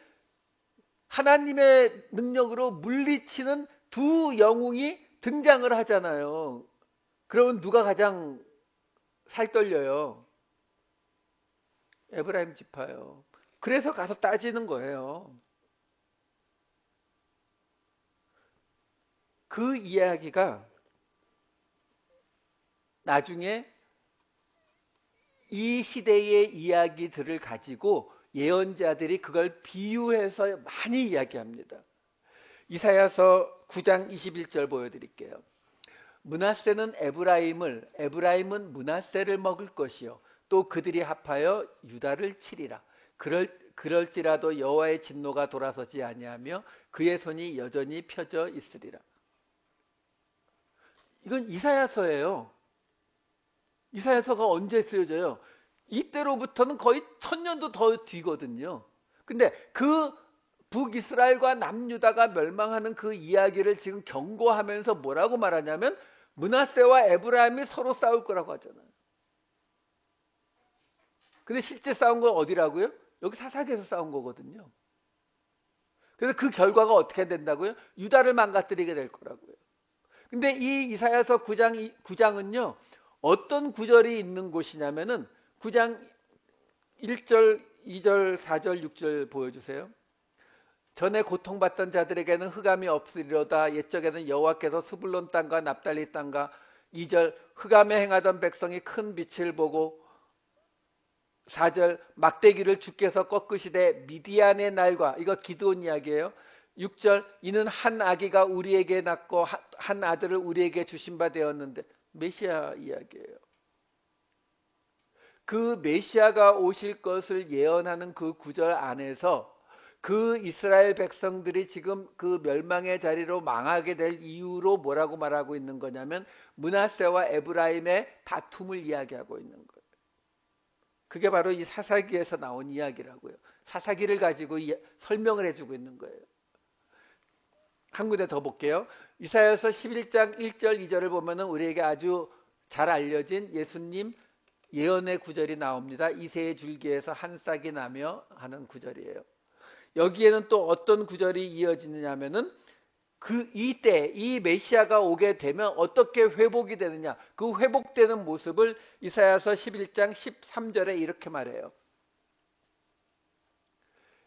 하나님의 능력으로 물리치는 두 영웅이 등장을 하잖아요. 그러면 누가 가장 살떨려요? 에브라임 지파요. 그래서 가서 따지는 거예요. 그 이야기가 나중에 이 시대의 이야기들을 가지고 예언자들이 그걸 비유해서 많이 이야기합니다. 이사야서 9장 21절 보여드릴게요. 므낫세는 에브라임은 므낫세를 먹을 것이요 또 그들이 합하여 유다를 치리라. 그럴지라도 여호와의 진노가 돌아서지 아니하며 그의 손이 여전히 펴져 있으리라. 이건 이사야서예요. 이사야서가 언제 쓰여져요? 이때로부터는 거의 1000년도 더 뒤거든요. 근데 그 북이스라엘과 남유다가 멸망하는 그 이야기를 지금 경고하면서 뭐라고 말하냐면 므낫세와 에브라임이 서로 싸울 거라고 하잖아요. 근데 실제 싸운 건 어디라고요? 여기 사사기에서 싸운 거거든요. 그래서 그 결과가 어떻게 된다고요? 유다를 망가뜨리게 될 거라고요. 근데 이 이사야서 9장은요. 어떤 구절이 있는 곳이냐면은 9장 1절, 2절, 4절, 6절 보여주세요. 전에 고통받던 자들에게는 흑암이 없으리로다. 옛적에는 여호와께서 스불론 땅과 납달리 땅과 2절 흑암에 행하던 백성이 큰 빛을 보고 4절 막대기를 주께서 꺾으시되 미디안의 날과 이거 기드온 이야기예요. 6절 이는 한 아기가 우리에게 낳고 한 아들을 우리에게 주신 바 되었는데 메시아 이야기예요. 그 메시아가 오실 것을 예언하는 그 구절 안에서 그 이스라엘 백성들이 지금 그 멸망의 자리로 망하게 될 이유로 뭐라고 말하고 있는 거냐면 므낫세와 에브라임의 다툼을 이야기하고 있는 거예요. 그게 바로 이 사사기에서 나온 이야기라고요. 사사기를 가지고 설명을 해주고 있는 거예요. 한 군데 더 볼게요. 이사야서 11장 1절 2절을 보면은 우리에게 아주 잘 알려진 예수님 예언의 구절이 나옵니다. 이새의 줄기에서 한 싹이 나며 하는 구절이에요. 여기에는 또 어떤 구절이 이어지느냐면은 이때 이 메시아가 오게 되면 어떻게 회복이 되느냐, 그 회복되는 모습을 이사야서 11장 13절에 이렇게 말해요.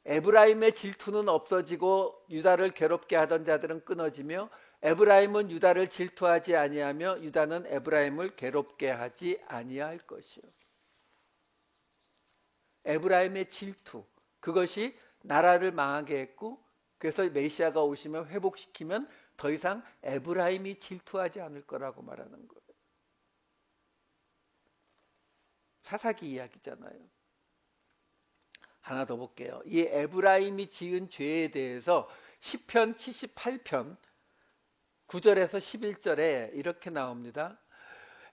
에브라임의 질투는 없어지고 유다를 괴롭게 하던 자들은 끊어지며 에브라임은 유다를 질투하지 아니하며 유다는 에브라임을 괴롭게 하지 아니할 것이요. 에브라임의 질투, 그것이 나라를 망하게 했고, 그래서 메시아가 오시면 회복시키면 더 이상 에브라임이 질투하지 않을 거라고 말하는 거예요. 사사기 이야기잖아요. 하나 더 볼게요. 이 에브라임이 지은 죄에 대해서 시편 78편 9절에서 11절에 이렇게 나옵니다.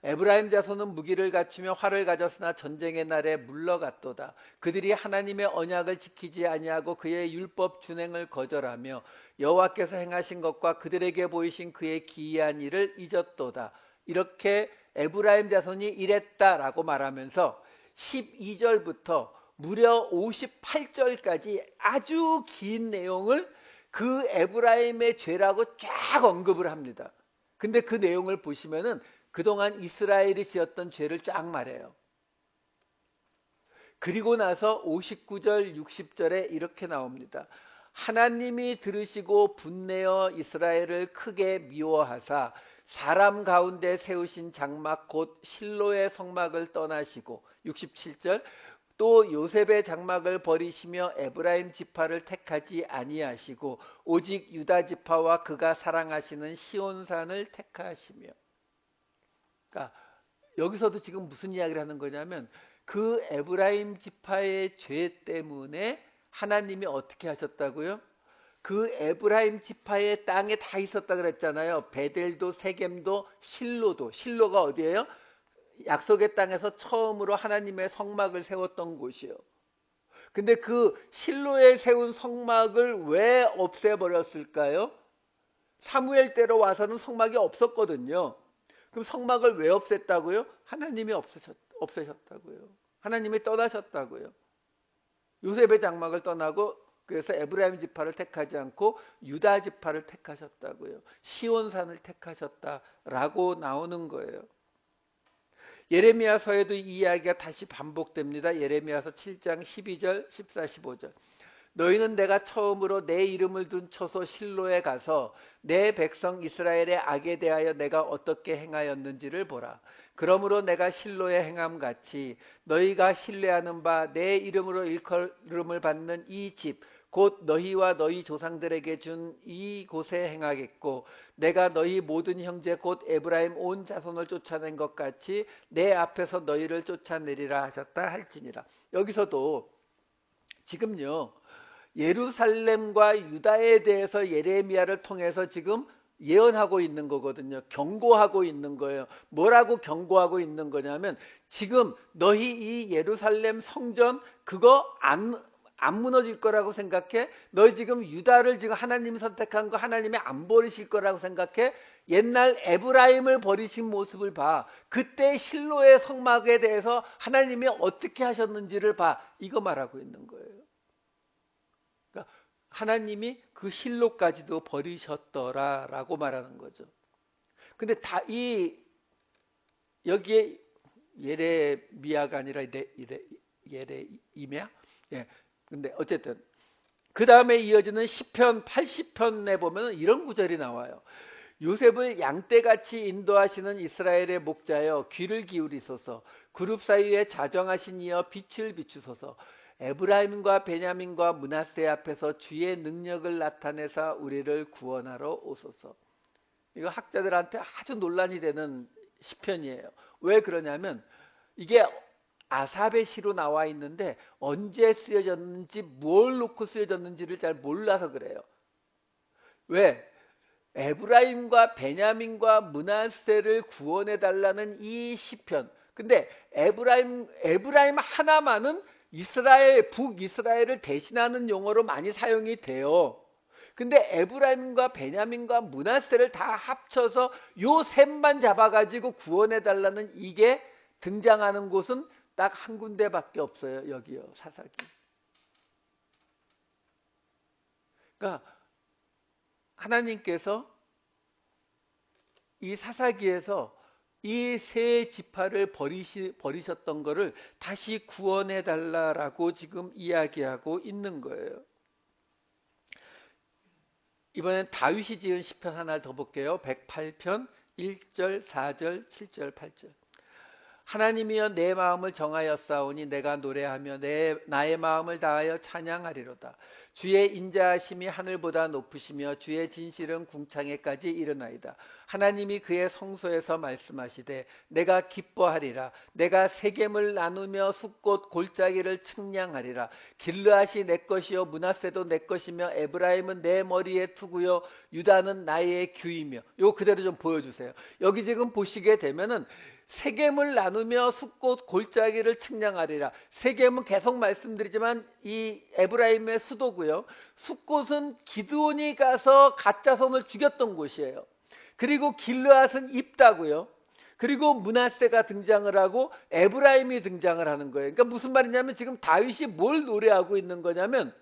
에브라임 자손은 무기를 갖추며 활을 가졌으나 전쟁의 날에 물러갔도다. 그들이 하나님의 언약을 지키지 아니하고 그의 율법 준행을 거절하며 여호와께서 행하신 것과 그들에게 보이신 그의 기이한 일을 잊었도다. 이렇게 에브라임 자손이 이랬다라고 말하면서 12절부터 무려 58절까지 아주 긴 내용을 그 에브라임의 죄라고 쫙 언급을 합니다. 근데 그 내용을 보시면은 그동안 이스라엘이 지었던 죄를 쫙 말해요. 그리고 나서 59절, 60절에 이렇게 나옵니다. 하나님이 들으시고 분내어 이스라엘을 크게 미워하사 사람 가운데 세우신 장막 곧 실로의 성막을 떠나시고 67절 또 요셉의 장막을 버리시며 에브라임 지파를 택하지 아니하시고 오직 유다 지파와 그가 사랑하시는 시온산을 택하시며. 그러니까 여기서도 지금 무슨 이야기를 하는 거냐면 그 에브라임 지파의 죄 때문에 하나님이 어떻게 하셨다고요? 그 에브라임 지파의 땅에 다 있었다 그랬잖아요. 베델도 세겜도 실로도. 실로가 어디예요? 약속의 땅에서 처음으로 하나님의 성막을 세웠던 곳이요. 근데 그 실로에 세운 성막을 왜 없애버렸을까요? 사무엘 때로 와서는 성막이 없었거든요. 그럼 성막을 왜 없앴다고요? 하나님이 없애셨다고요. 하나님이 떠나셨다고요. 요셉의 장막을 떠나고 그래서 에브라임 지파를 택하지 않고 유다 지파를 택하셨다고요. 시온산을 택하셨다라고 나오는 거예요. 예레미야서에도 이 이야기가 다시 반복됩니다. 예레미야서 7장 12절, 14, 15절. 너희는 내가 처음으로 내 이름을 둔 처소 실로에 가서 내 백성 이스라엘의 악에 대하여 내가 어떻게 행하였는지를 보라. 그러므로 내가 실로의 행함같이 너희가 신뢰하는 바 내 이름으로 일컬음을 받는 이 집 곧 너희와 너희 조상들에게 준 이곳에 행하겠고 내가 너희 모든 형제 곧 에브라임 온 자손을 쫓아낸 것 같이 내 앞에서 너희를 쫓아내리라 하셨다 할지니라. 여기서도 지금요 예루살렘과 유다에 대해서 예레미야를 통해서 지금 예언하고 있는 거거든요. 경고하고 있는 거예요. 뭐라고 경고하고 있는 거냐면 지금 너희 이 예루살렘 성전 그거 안 무너질 거라고 생각해? 너희 지금 유다를 지금 하나님이 선택한 거 하나님이 안 버리실 거라고 생각해? 옛날 에브라임을 버리신 모습을 봐. 그때 실로의 성막에 대해서 하나님이 어떻게 하셨는지를 봐. 이거 말하고 있는 거예요. 그러니까 하나님이 그 실로까지도 버리셨더라라고 말하는 거죠. 근데 여기에 예레미야가 아니라 예레미야? 예. 근데 어쨌든 그 다음에 이어지는 시편 80편에 보면 이런 구절이 나와요. 요셉을 양떼같이 인도하시는 이스라엘의 목자여 귀를 기울이소서. 그룹 사이에 자정하신 이여 빛을 비추소서. 에브라임과 베냐민과 므낫세 앞에서 주의 능력을 나타내사 우리를 구원하러 오소서. 이거 학자들한테 아주 논란이 되는 시편이에요. 왜 그러냐면 이게 아삽의 시로 나와 있는데 언제 쓰여졌는지 뭘 놓고 쓰여졌는지를 잘 몰라서 그래요. 왜? 에브라임과 베냐민과 므낫세를 구원해 달라는 이 시편. 근데 에브라임 하나만은 북이스라엘을 대신하는 용어로 많이 사용이 돼요. 근데 에브라임과 베냐민과 므낫세를 다 합쳐서 요 셋만 잡아가지고 구원해 달라는 이게 등장하는 곳은 딱 한 군데밖에 없어요. 여기요. 사사기. 그러니까 하나님께서 이 사사기에서 이 세 지파를 버리셨던 것을 다시 구원해 달라라고 지금 이야기하고 있는 거예요. 이번엔 다윗이 지은 시편 하나를 더 볼게요. 108편 1절, 4절, 7절, 8절. 하나님이여 내 마음을 정하였사오니 내가 노래하며 나의 마음을 다하여 찬양하리로다. 주의 인자하심이 하늘보다 높으시며 주의 진실은 궁창에까지 이르나이다. 하나님이 그의 성소에서 말씀하시되 내가 기뻐하리라. 내가 세겜을 나누며 숫꽃 골짜기를 측량하리라. 길르앗이 내 것이요 므낫세도 내 것이며 에브라임은 내 머리에 투구요 유다는 나의 규이며. 요 그대로 좀 보여주세요. 여기 지금 보시게 되면은 세겜을 나누며 숫꽃 골짜기를 측량하리라. 세겜은 계속 말씀드리지만 이 에브라임의 수도고요. 숫꽃은 기드온이 가서 가짜손을 죽였던 곳이에요. 그리고 길르앗은 입다고요. 그리고 므낫세가 등장을 하고 에브라임이 등장을 하는 거예요. 그러니까 무슨 말이냐면 지금 다윗이 뭘 노래하고 있는 거냐면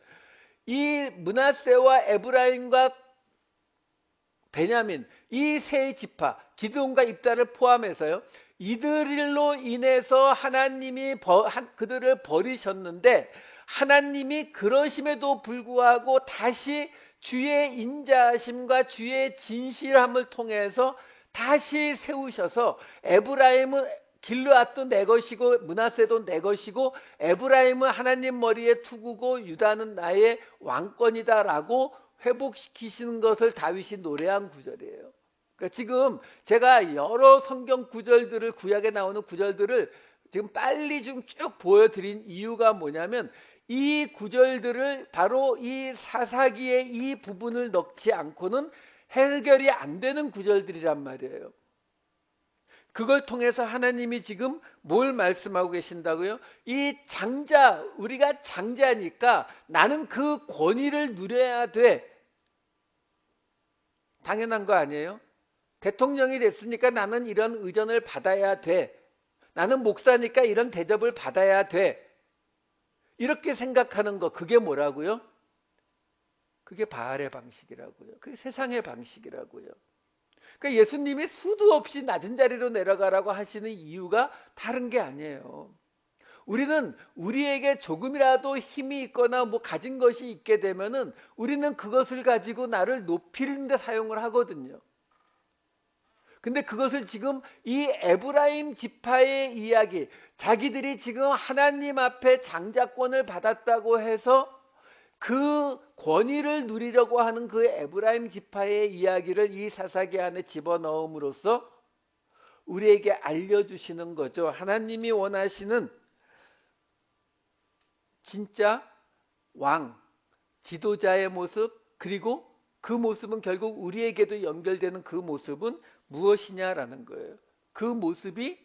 이 므낫세와 에브라임과 베냐민 이 세 지파 기드온과 입다를 포함해서요. 이들로 인해서 하나님이 그들을 버리셨는데 하나님이 그러심에도 불구하고 다시 주의 인자하심과 주의 진실함을 통해서 다시 세우셔서 에브라임은 길르앗도 내 것이고 므낫세도 내 것이고 에브라임은 하나님 머리에 투구고 유다는 나의 왕권이다라고 회복시키시는 것을 다윗이 노래한 구절이에요. 그러니까 지금 제가 여러 성경 구절들을 구약에 나오는 구절들을 지금 빨리 좀 쭉 보여드린 이유가 뭐냐면 이 구절들을 바로 이 사사기의 이 부분을 넣지 않고는 해결이 안 되는 구절들이란 말이에요. 그걸 통해서 하나님이 지금 뭘 말씀하고 계신다고요? 이 장자, 우리가 장자니까 나는 그 권위를 누려야 돼. 당연한 거 아니에요? 대통령이 됐으니까 나는 이런 의전을 받아야 돼. 나는 목사니까 이런 대접을 받아야 돼. 이렇게 생각하는 거 그게 뭐라고요? 그게 바알의 방식이라고요. 그게 세상의 방식이라고요. 그러니까 예수님이 수도 없이 낮은 자리로 내려가라고 하시는 이유가 다른 게 아니에요. 우리는 우리에게 조금이라도 힘이 있거나 뭐 가진 것이 있게 되면은 우리는 그것을 가지고 나를 높이는 데 사용을 하거든요. 근데 그것을 지금 이 에브라임 지파의 이야기, 자기들이 지금 하나님 앞에 장자권을 받았다고 해서 그 권위를 누리려고 하는 그 에브라임 지파의 이야기를 이 사사기 안에 집어넣음으로써 우리에게 알려주시는 거죠. 하나님이 원하시는 진짜 왕, 지도자의 모습, 그리고 그 모습은 결국 우리에게도 연결되는 그 모습은 무엇이냐라는 거예요. 그 모습이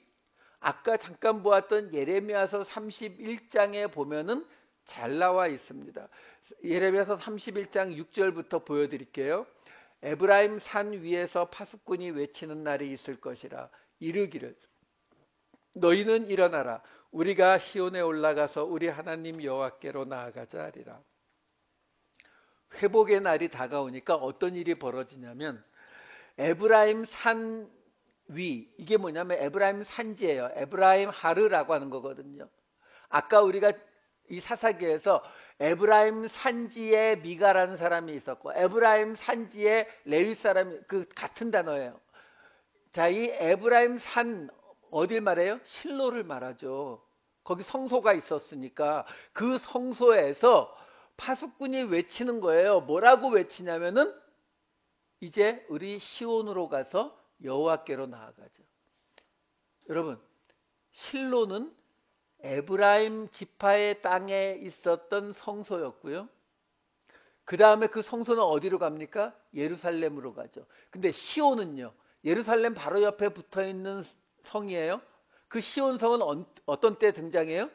아까 잠깐 보았던 예레미야서 31장에 보면은 잘 나와 있습니다. 예레미야서 31장 6절부터 보여드릴게요. 에브라임 산 위에서 파수꾼이 외치는 날이 있을 것이라. 이르기를 너희는 일어나라. 우리가 시온에 올라가서 우리 하나님 여호와께로 나아가자 하리라. 회복의 날이 다가오니까 어떤 일이 벌어지냐면 에브라임 산 위, 이게 뭐냐면 에브라임 산지예요. 에브라임 하르라고 하는 거거든요. 아까 우리가 이 사사기에서 에브라임 산지에 미가라는 사람이 있었고 에브라임 산지에 레위 사람이, 그 같은 단어예요. 자, 이 에브라임 산 어딜 말해요? 실로를 말하죠. 거기 성소가 있었으니까 그 성소에서 파수꾼이 외치는 거예요. 뭐라고 외치냐면은 이제 우리 시온으로 가서 여호와께로 나아가죠. 여러분, 실로는 에브라임 지파의 땅에 있었던 성소였고요. 그 다음에 그 성소는 어디로 갑니까? 예루살렘으로 가죠. 근데 시온은요, 예루살렘 바로 옆에 붙어있는 성이에요. 그 시온 성은 어떤 때 등장해요?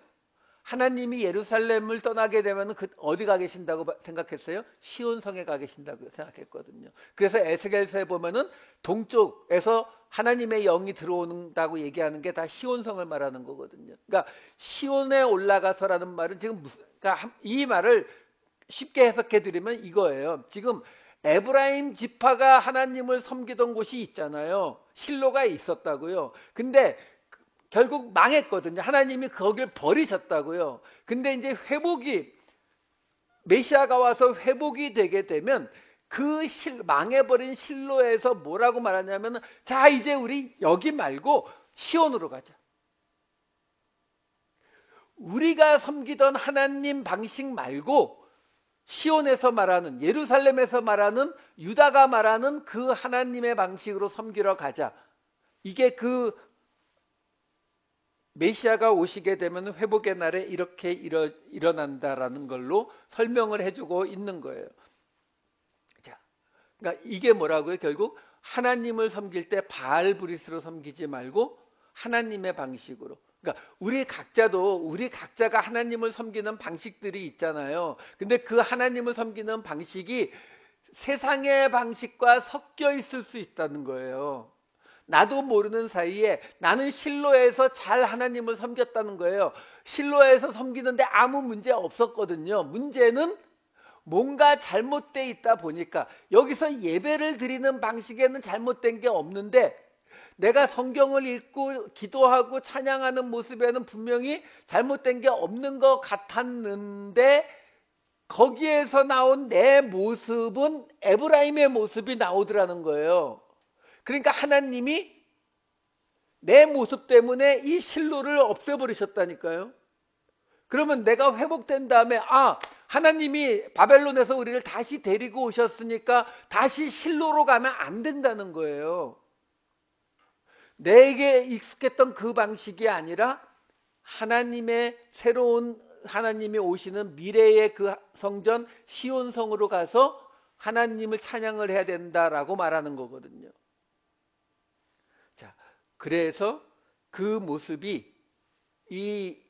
하나님이 예루살렘을 떠나게 되면 어디 가 계신다고 생각했어요? 시온 성에 가 계신다고 생각했거든요. 그래서 에스겔서에 보면은 동쪽에서 하나님의 영이 들어온다고 얘기하는 게 다 시온 성을 말하는 거거든요. 그러니까 시온에 올라가서라는 말은 지금 그러니까 이 말을 쉽게 해석해 드리면 이거예요. 지금 에브라임 지파가 하나님을 섬기던 곳이 있잖아요. 실로가 있었다고요. 근데 결국 망했거든요. 하나님이 거길 버리셨다고요. 근데 이제 회복이, 메시아가 와서 회복이 되게 되면 그 망해버린 실로에서 뭐라고 말하냐면, 자, 이제 우리 여기 말고 시온으로 가자. 우리가 섬기던 하나님 방식 말고 시온에서 말하는, 예루살렘에서 말하는, 유다가 말하는 그 하나님의 방식으로 섬기러 가자. 이게 그 메시아가 오시게 되면 회복의 날에 이렇게 일어난다라는 걸로 설명을 해주고 있는 거예요. 자, 그러니까 이게 뭐라고요? 결국 하나님을 섬길 때 바알브리스로 섬기지 말고 하나님의 방식으로. 그러니까 우리 각자가 하나님을 섬기는 방식들이 있잖아요. 근데 그 하나님을 섬기는 방식이 세상의 방식과 섞여 있을 수 있다는 거예요. 나도 모르는 사이에 나는 실로에서 잘 하나님을 섬겼다는 거예요. 실로에서 섬기는데 아무 문제 없었거든요. 문제는 뭔가 잘못되어 있다 보니까, 여기서 예배를 드리는 방식에는 잘못된 게 없는데 내가 성경을 읽고 기도하고 찬양하는 모습에는 분명히 잘못된 게 없는 것 같았는데, 거기에서 나온 내 모습은 에브라임의 모습이 나오더라는 거예요. 그러니까 하나님이 내 모습 때문에 이 실로를 없애버리셨다니까요. 그러면 내가 회복된 다음에, 하나님이 바벨론에서 우리를 다시 데리고 오셨으니까 다시 실로로 가면 안 된다는 거예요. 내게 익숙했던 그 방식이 아니라 하나님의 새로운, 하나님이 오시는 미래의 그 성전 시온성으로 가서 하나님을 찬양을 해야 된다라고 말하는 거거든요. 자, 그래서 그 모습이 이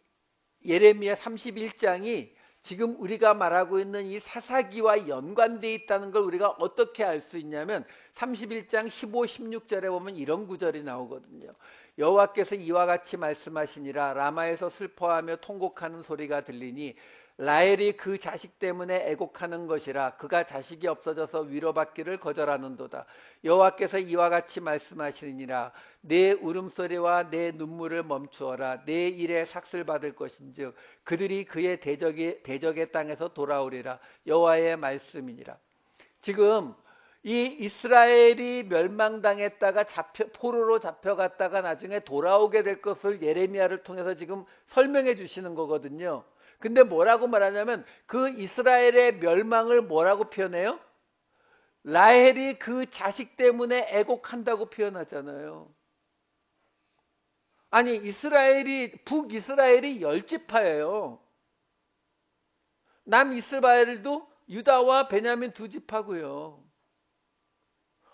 예레미야 31장이 지금 우리가 말하고 있는 이 사사기와 연관되어 있다는 걸 우리가 어떻게 알 수 있냐면 31장 15, 16절에 보면 이런 구절이 나오거든요. 여호와께서 이와 같이 말씀하시니라. 라마에서 슬퍼하며 통곡하는 소리가 들리니 라헬이 그 자식 때문에 애곡하는 것이라. 그가 자식이 없어져서 위로받기를 거절하는도다. 여호와께서 이와 같이 말씀하시니라. 내 울음소리와 내 눈물을 멈추어라. 내 일에 삭슬 받을 것인즉 그들이 그의 대적의 땅에서 돌아오리라. 여호와의 말씀이니라. 지금 이 이스라엘이 멸망당했다가 포로로 잡혀갔다가 나중에 돌아오게 될 것을 예레미야를 통해서 지금 설명해 주시는 거거든요. 근데 뭐라고 말하냐면 그 이스라엘의 멸망을 뭐라고 표현해요? 라헬이 그 자식 때문에 애곡한다고 표현하잖아요. 아니 북이스라엘이 10지파예요. 남이스라엘도 유다와 베냐민 2지파고요.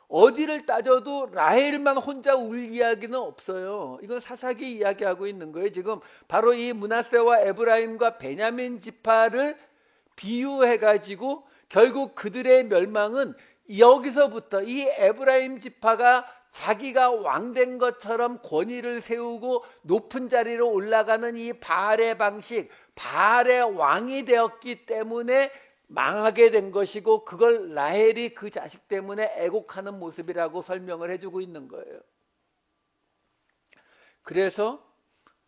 어디를 따져도 라헬만 혼자 울 이야기는 없어요. 이건 사사기 이야기하고 있는 거예요. 지금 바로 이 므낫세와 에브라임과 베냐민 지파를 비유해가지고 결국 그들의 멸망은 여기서부터 이 에브라임 지파가 자기가 왕된 것처럼 권위를 세우고 높은 자리로 올라가는 이 바알의 방식, 바알의 왕이 되었기 때문에 망하게 된 것이고, 그걸 라헬이 그 자식 때문에 애곡하는 모습이라고 설명을 해주고 있는 거예요. 그래서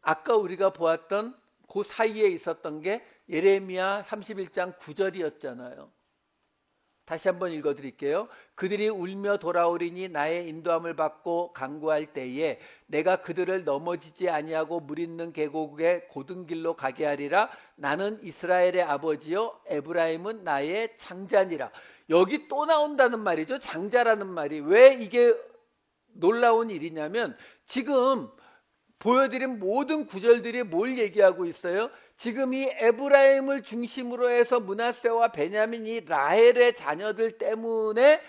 아까 우리가 보았던 그 사이에 있었던 게 예레미야 31장 9절이었잖아요. 다시 한번 읽어드릴게요. 그들이 울며 돌아오리니 나의 인도함을 받고 간구할 때에 내가 그들을 넘어지지 아니하고 물 있는 계곡의 고든 길로 가게 하리라. 나는 이스라엘의 아버지요 에브라임은 나의 장자니라. 여기 또 나온다는 말이죠. 장자라는 말이. 왜 이게 놀라운 일이냐면 지금 보여드린 모든 구절들이 뭘 얘기하고 있어요? 지금 이 에브라임을 중심으로 해서 므낫세와 베냐민이 라헬의 자녀들 때문에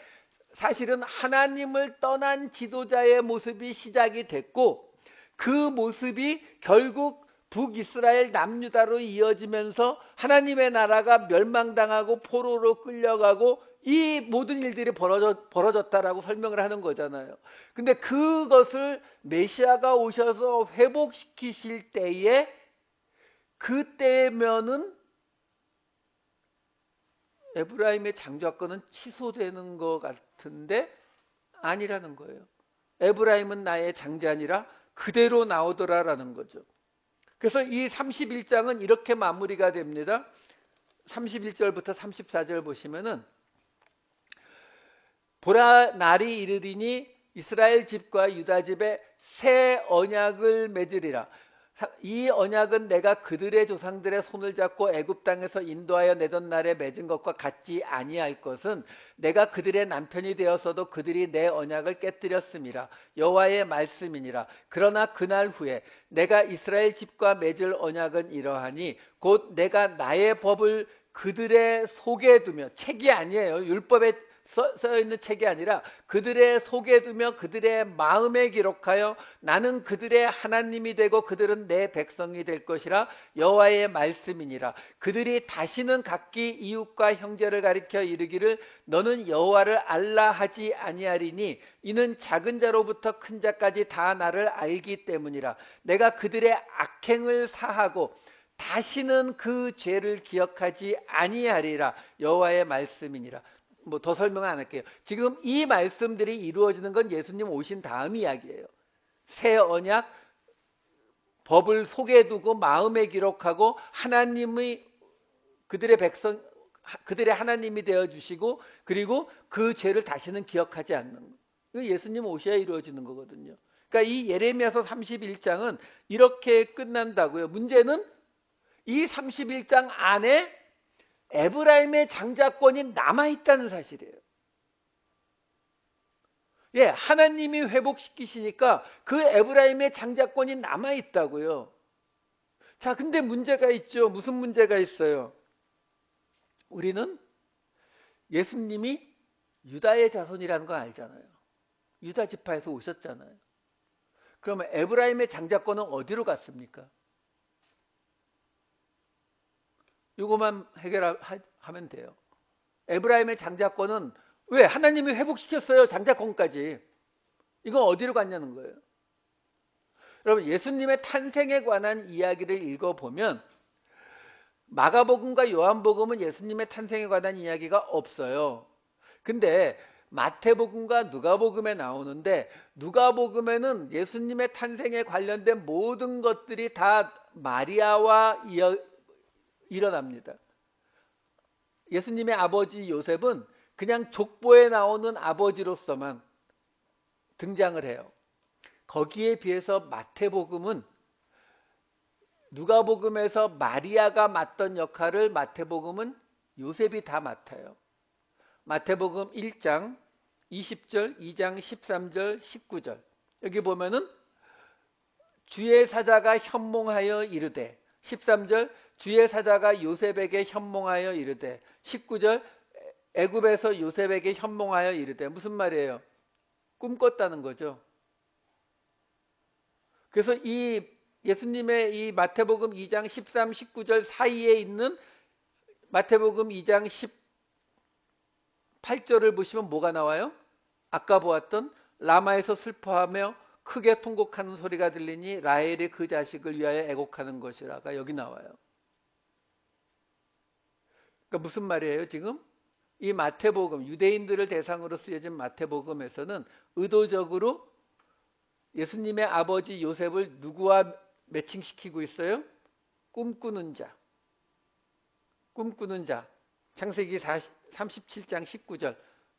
사실은 하나님을 떠난 지도자의 모습이 시작이 됐고, 그 모습이 결국 북이스라엘 남유다로 이어지면서 하나님의 나라가 멸망당하고 포로로 끌려가고 이 모든 일들이 벌어졌다라고 설명을 하는 거잖아요. 근데 그것을 메시아가 오셔서 회복시키실 때에 그때면은 에브라임의 장자권은 취소되는 것 같은데 아니라는 거예요. 에브라임은 나의 장자니라 그대로 나오더라라는 거죠. 그래서 이 31장은 이렇게 마무리가 됩니다. 31절부터 34절 보시면은 보라 날이 이르리니 이스라엘 집과 유다 집에 새 언약을 맺으리라. 이 언약은 내가 그들의 조상들의 손을 잡고 애굽 땅에서 인도하여 내던 날에 맺은 것과 같지 아니할 것은 내가 그들의 남편이 되었어도 그들이 내 언약을 깨뜨렸음이라. 여호와의 말씀이니라. 그러나 그날 후에 내가 이스라엘 집과 맺을 언약은 이러하니 곧 내가 나의 법을 그들의 속에 두며, 책이 아니에요. 율법에 써 있는 책이 아니라 그들의 속에 두며 그들의 마음에 기록하여 나는 그들의 하나님이 되고 그들은 내 백성이 될 것이라. 여호와의 말씀이니라. 그들이 다시는 각기 이웃과 형제를 가리켜 이르기를 너는 여호와를 알라 하지 아니하리니 이는 작은 자로부터 큰 자까지 다 나를 알기 때문이라. 내가 그들의 악행을 사하고 다시는 그 죄를 기억하지 아니하리라. 여호와의 말씀이니라. 뭐 더 설명 안 할게요. 지금 이 말씀들이 이루어지는 건 예수님 오신 다음 이야기예요. 새 언약, 법을 속에 두고 마음에 기록하고 하나님의 그들의 백성, 그들의 하나님이 되어 주시고 그리고 그 죄를 다시는 기억하지 않는 거. 예수님 오셔야 이루어지는 거거든요. 그러니까 이 예레미야서 31장은 이렇게 끝난다고요. 문제는 이 31장 안에 에브라임의 장자권이 남아있다는 사실이에요. 예, 하나님이 회복시키시니까 그 에브라임의 장자권이 남아있다고요. 자, 근데 문제가 있죠. 무슨 문제가 있어요? 우리는 예수님이 유다의 자손이라는 거 알잖아요. 유다 지파에서 오셨잖아요. 그러면 에브라임의 장자권은 어디로 갔습니까? 이것만 해결하면 돼요. 에브라임의 장자권은 왜? 하나님이 회복시켰어요. 장자권까지. 이건 어디로 갔냐는 거예요. 여러분, 예수님의 탄생에 관한 이야기를 읽어보면 마가복음과 요한복음은 예수님의 탄생에 관한 이야기가 없어요. 근데 마태복음과 누가복음에 나오는데 누가복음에는 예수님의 탄생에 관련된 모든 것들이 다 마리아와 일어납니다. 예수님의 아버지 요셉은 그냥 족보에 나오는 아버지로서만 등장을 해요. 거기에 비해서 마태복음은 누가복음에서 마리아가 맡던 역할을 마태복음은 요셉이 다 맡아요. 마태복음 1장 20절, 2장 13절, 19절. 여기 보면은 주의 사자가 현몽하여 이르되, 13절 주의 사자가 요셉에게 현몽하여 이르되, 19절 애굽에서 요셉에게 현몽하여 이르되. 무슨 말이에요? 꿈꿨다는 거죠. 그래서 이 예수님의 이 마태복음 2장 13, 19절 사이에 있는 마태복음 2장 18절을 보시면 뭐가 나와요? 아까 보았던 라마에서 슬퍼하며 크게 통곡하는 소리가 들리니 라헬이 그 자식을 위하여 애곡하는 것이라가 여기 나와요. 그러니까 무슨 말이에요? 지금 이 마태복음, 유대인들을 대상으로 쓰여진 마태복음에서는 의도적으로 예수님의 아버지 요셉을 누구와 매칭시키고 있어요? 꿈꾸는 자. 꿈꾸는 자. 창세기 37장 19절.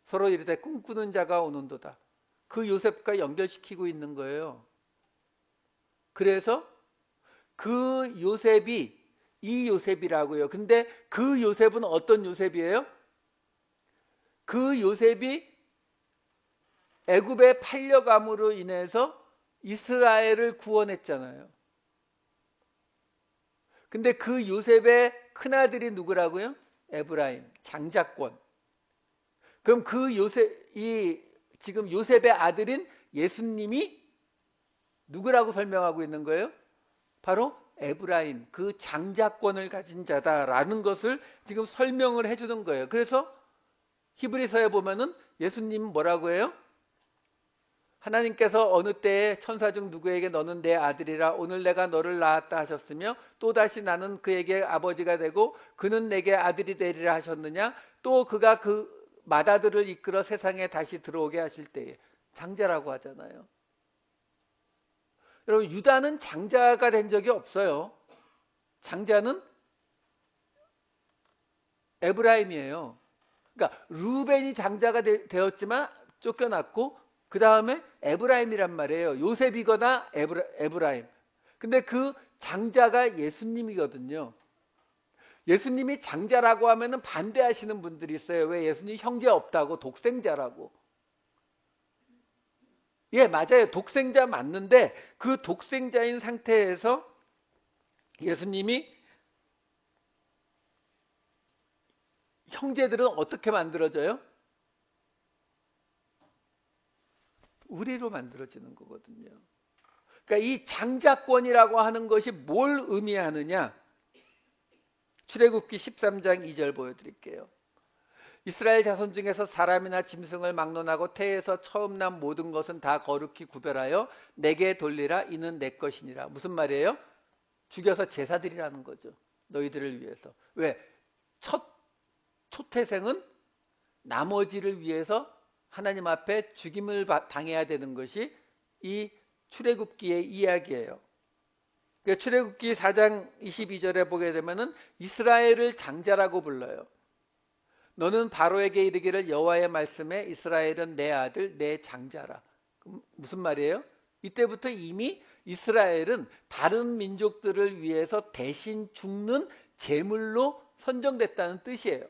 서로 이르되 꿈꾸는 자가 오는도다. 그 요셉과 연결시키고 있는 거예요. 그래서 그 요셉이 이 요셉이라고요. 근데 그 요셉은 어떤 요셉이에요? 그 요셉이 애굽에 팔려감으로 인해서 이스라엘을 구원했잖아요. 근데 그 요셉의 큰아들이 누구라고요? 에브라임, 장자권. 그럼 그 지금 요셉의 아들인 예수님이 누구라고 설명하고 있는 거예요? 바로 에브라임, 그 장자권을 가진 자다라는 것을 지금 설명을 해주는 거예요. 그래서 히브리서에 보면은 예수님은 뭐라고 해요? 하나님께서 어느 때에 천사 중 누구에게 너는 내 아들이라 오늘 내가 너를 낳았다 하셨으며 또다시 나는 그에게 아버지가 되고 그는 내게 아들이 되리라 하셨느냐? 또 그가 그 맏아들을 이끌어 세상에 다시 들어오게 하실 때에 장자라고 하잖아요. 여러분, 유다는 장자가 된 적이 없어요. 장자는 에브라임이에요. 그러니까 루벤이 장자가 되었지만 쫓겨났고 그 다음에 에브라임이란 말이에요. 요셉이거나 에브라임. 근데 그 장자가 예수님이거든요. 예수님이 장자라고 하면은 반대하시는 분들이 있어요. 왜 예수님 형제 없다고, 독생자라고. 예, 맞아요. 독생자 맞는데 그 독생자인 상태에서 예수님이 형제들은 어떻게 만들어져요? 우리로 만들어지는 거거든요. 그러니까 이 장자권이라고 하는 것이 뭘 의미하느냐? 출애굽기 13장 2절 보여드릴게요. 이스라엘 자손 중에서 사람이나 짐승을 막론하고 태에서 처음 난 모든 것은 다 거룩히 구별하여 내게 돌리라. 이는 내 것이니라. 무슨 말이에요? 죽여서 제사드리라는 거죠. 너희들을 위해서. 왜? 초태생은 나머지를 위해서 하나님 앞에 죽임을 당해야 되는 것이 이 출애굽기의 이야기예요. 그러니까 출애굽기 4장 22절에 보게 되면은 이스라엘을 장자라고 불러요. 너는 바로에게 이르기를 여호와의 말씀에 이스라엘은 내 아들 내 장자라. 무슨 말이에요? 이때부터 이미 이스라엘은 다른 민족들을 위해서 대신 죽는 제물로 선정됐다는 뜻이에요.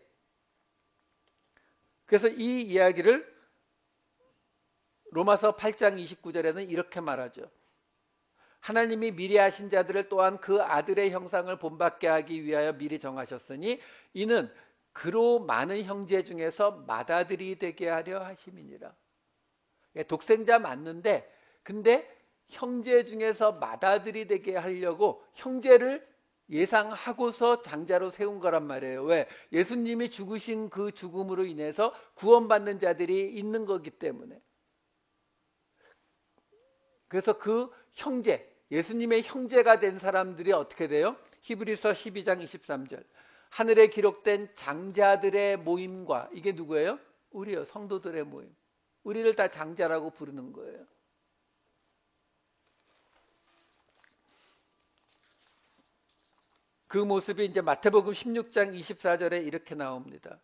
그래서 이 이야기를 로마서 8장 29절에는 이렇게 말하죠. 하나님이 미리 하신 자들을 또한 그 아들의 형상을 본받게 하기 위하여 미리 정하셨으니 이는 그로 많은 형제 중에서 맏아들이 되게 하려 하심이니라. 독생자 맞는데 근데 형제 중에서 맏아들이 되게 하려고 형제를 예상하고서 장자로 세운 거란 말이에요. 왜? 예수님이 죽으신 그 죽음으로 인해서 구원받는 자들이 있는 거기 때문에. 그래서 그 형제, 예수님의 형제가 된 사람들이 어떻게 돼요? 히브리서 12장 23절. 하늘에 기록된 장자들의 모임과, 이게 누구예요? 우리요, 성도들의 모임. 우리를 다 장자라고 부르는 거예요. 그 모습이 이제 마태복음 16장 24절에 이렇게 나옵니다.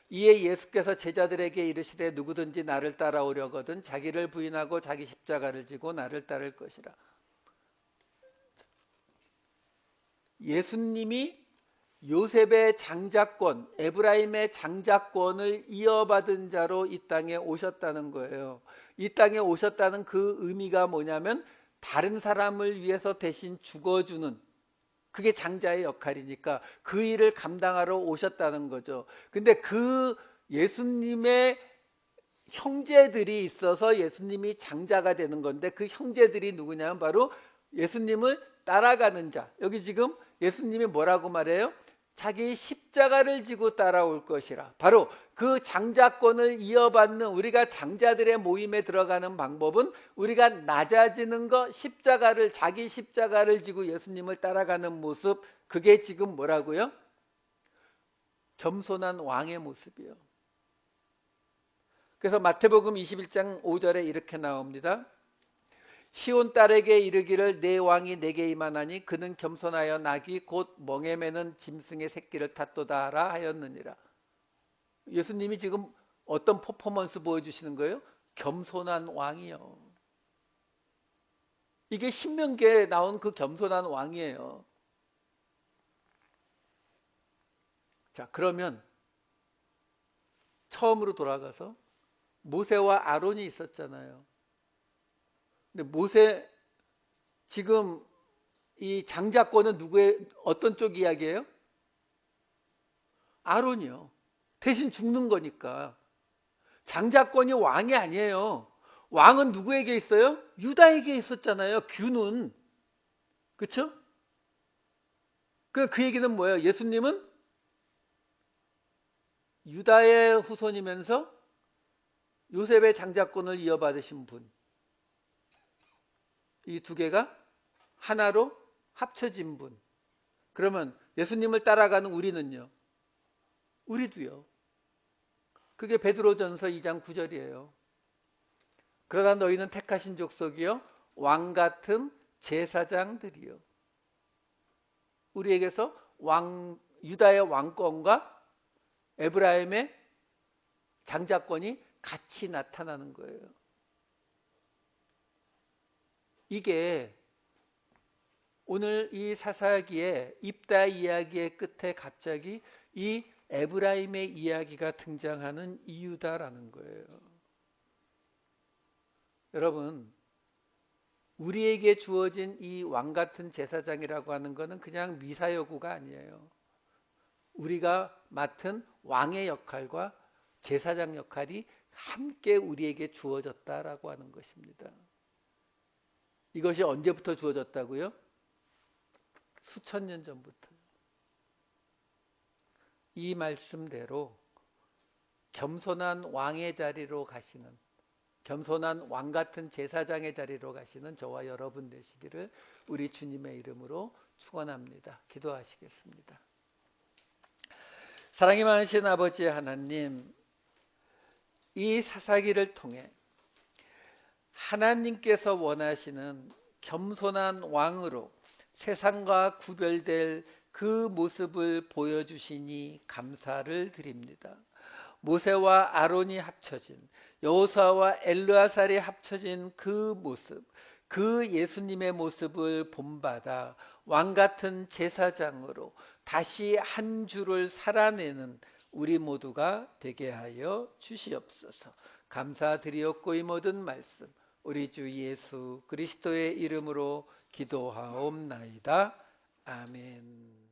이에 예수께서 제자들에게 이르시되 누구든지 나를 따라오려거든 자기를 부인하고 자기 십자가를 지고 나를 따를 것이라. 예수님이 요셉의 장자권, 에브라임의 장자권을 이어받은 자로 이 땅에 오셨다는 거예요. 이 땅에 오셨다는 그 의미가 뭐냐면 다른 사람을 위해서 대신 죽어주는, 그게 장자의 역할이니까 그 일을 감당하러 오셨다는 거죠. 근데 그 예수님의 형제들이 있어서 예수님이 장자가 되는 건데, 그 형제들이 누구냐면 바로 예수님을 따라가는 자. 여기 지금 예수님이 뭐라고 말해요? 자기 십자가를 지고 따라올 것이라. 바로 그 장자권을 이어받는, 우리가 장자들의 모임에 들어가는 방법은 우리가 낮아지는 것, 자기 십자가를 지고 예수님을 따라가는 모습, 그게 지금 뭐라고요? 겸손한 왕의 모습이요. 그래서 마태복음 21장 5절에 이렇게 나옵니다. 시온 딸에게 이르기를 내 왕이 내게 임하나니 그는 겸손하여 나귀 곧 멍에 매는 짐승의 새끼를 탔도다 하라 하였느니라. 예수님이 지금 어떤 퍼포먼스 보여주시는 거예요? 겸손한 왕이요. 이게 신명기에 나온 그 겸손한 왕이에요. 자, 그러면 처음으로 돌아가서 모세와 아론이 있었잖아요. 근데 모세, 지금 이 장자권은 어떤 쪽 이야기예요? 아론이요. 대신 죽는 거니까. 장자권이 왕이 아니에요. 왕은 누구에게 있어요? 유다에게 있었잖아요. 규는. 그렇죠? 그 얘기는 뭐예요? 예수님은 유다의 후손이면서 요셉의 장자권을 이어받으신 분. 이 두 개가 하나로 합쳐진 분. 그러면 예수님을 따라가는 우리는요? 우리도요. 그게 베드로전서 2장 9절이에요. 그러나 너희는 택하신 족속이요 왕 같은 제사장들이요. 우리에게서 유다의 왕권과 에브라임의 장자권이 같이 나타나는 거예요. 이게 오늘 이 사사기의 입다 이야기의 끝에 갑자기 이 에브라임의 이야기가 등장하는 이유다라는 거예요. 여러분, 우리에게 주어진 이 왕같은 제사장이라고 하는 것은 그냥 미사여구가 아니에요. 우리가 맡은 왕의 역할과 제사장 역할이 함께 우리에게 주어졌다라고 하는 것입니다. 이것이 언제부터 주어졌다고요? 수천 년 전부터. 이 말씀대로 겸손한 왕의 자리로 가시는, 겸손한 왕 같은 제사장의 자리로 가시는 저와 여러분 되시기를 우리 주님의 이름으로 축원합니다. 기도하시겠습니다. 사랑이 많으신 아버지 하나님, 이 사사기를 통해 하나님께서 원하시는 겸손한 왕으로 세상과 구별될 그 모습을 보여주시니 감사를 드립니다. 모세와 아론이 합쳐진, 여호수아와 엘르아살이 합쳐진 그 모습, 그 예수님의 모습을 본받아 왕같은 제사장으로 다시 한 주를 살아내는 우리 모두가 되게 하여 주시옵소서. 감사드리옵고 이 모든 말씀 우리 주 예수 그리스도의 이름으로 기도하옵나이다. 아멘.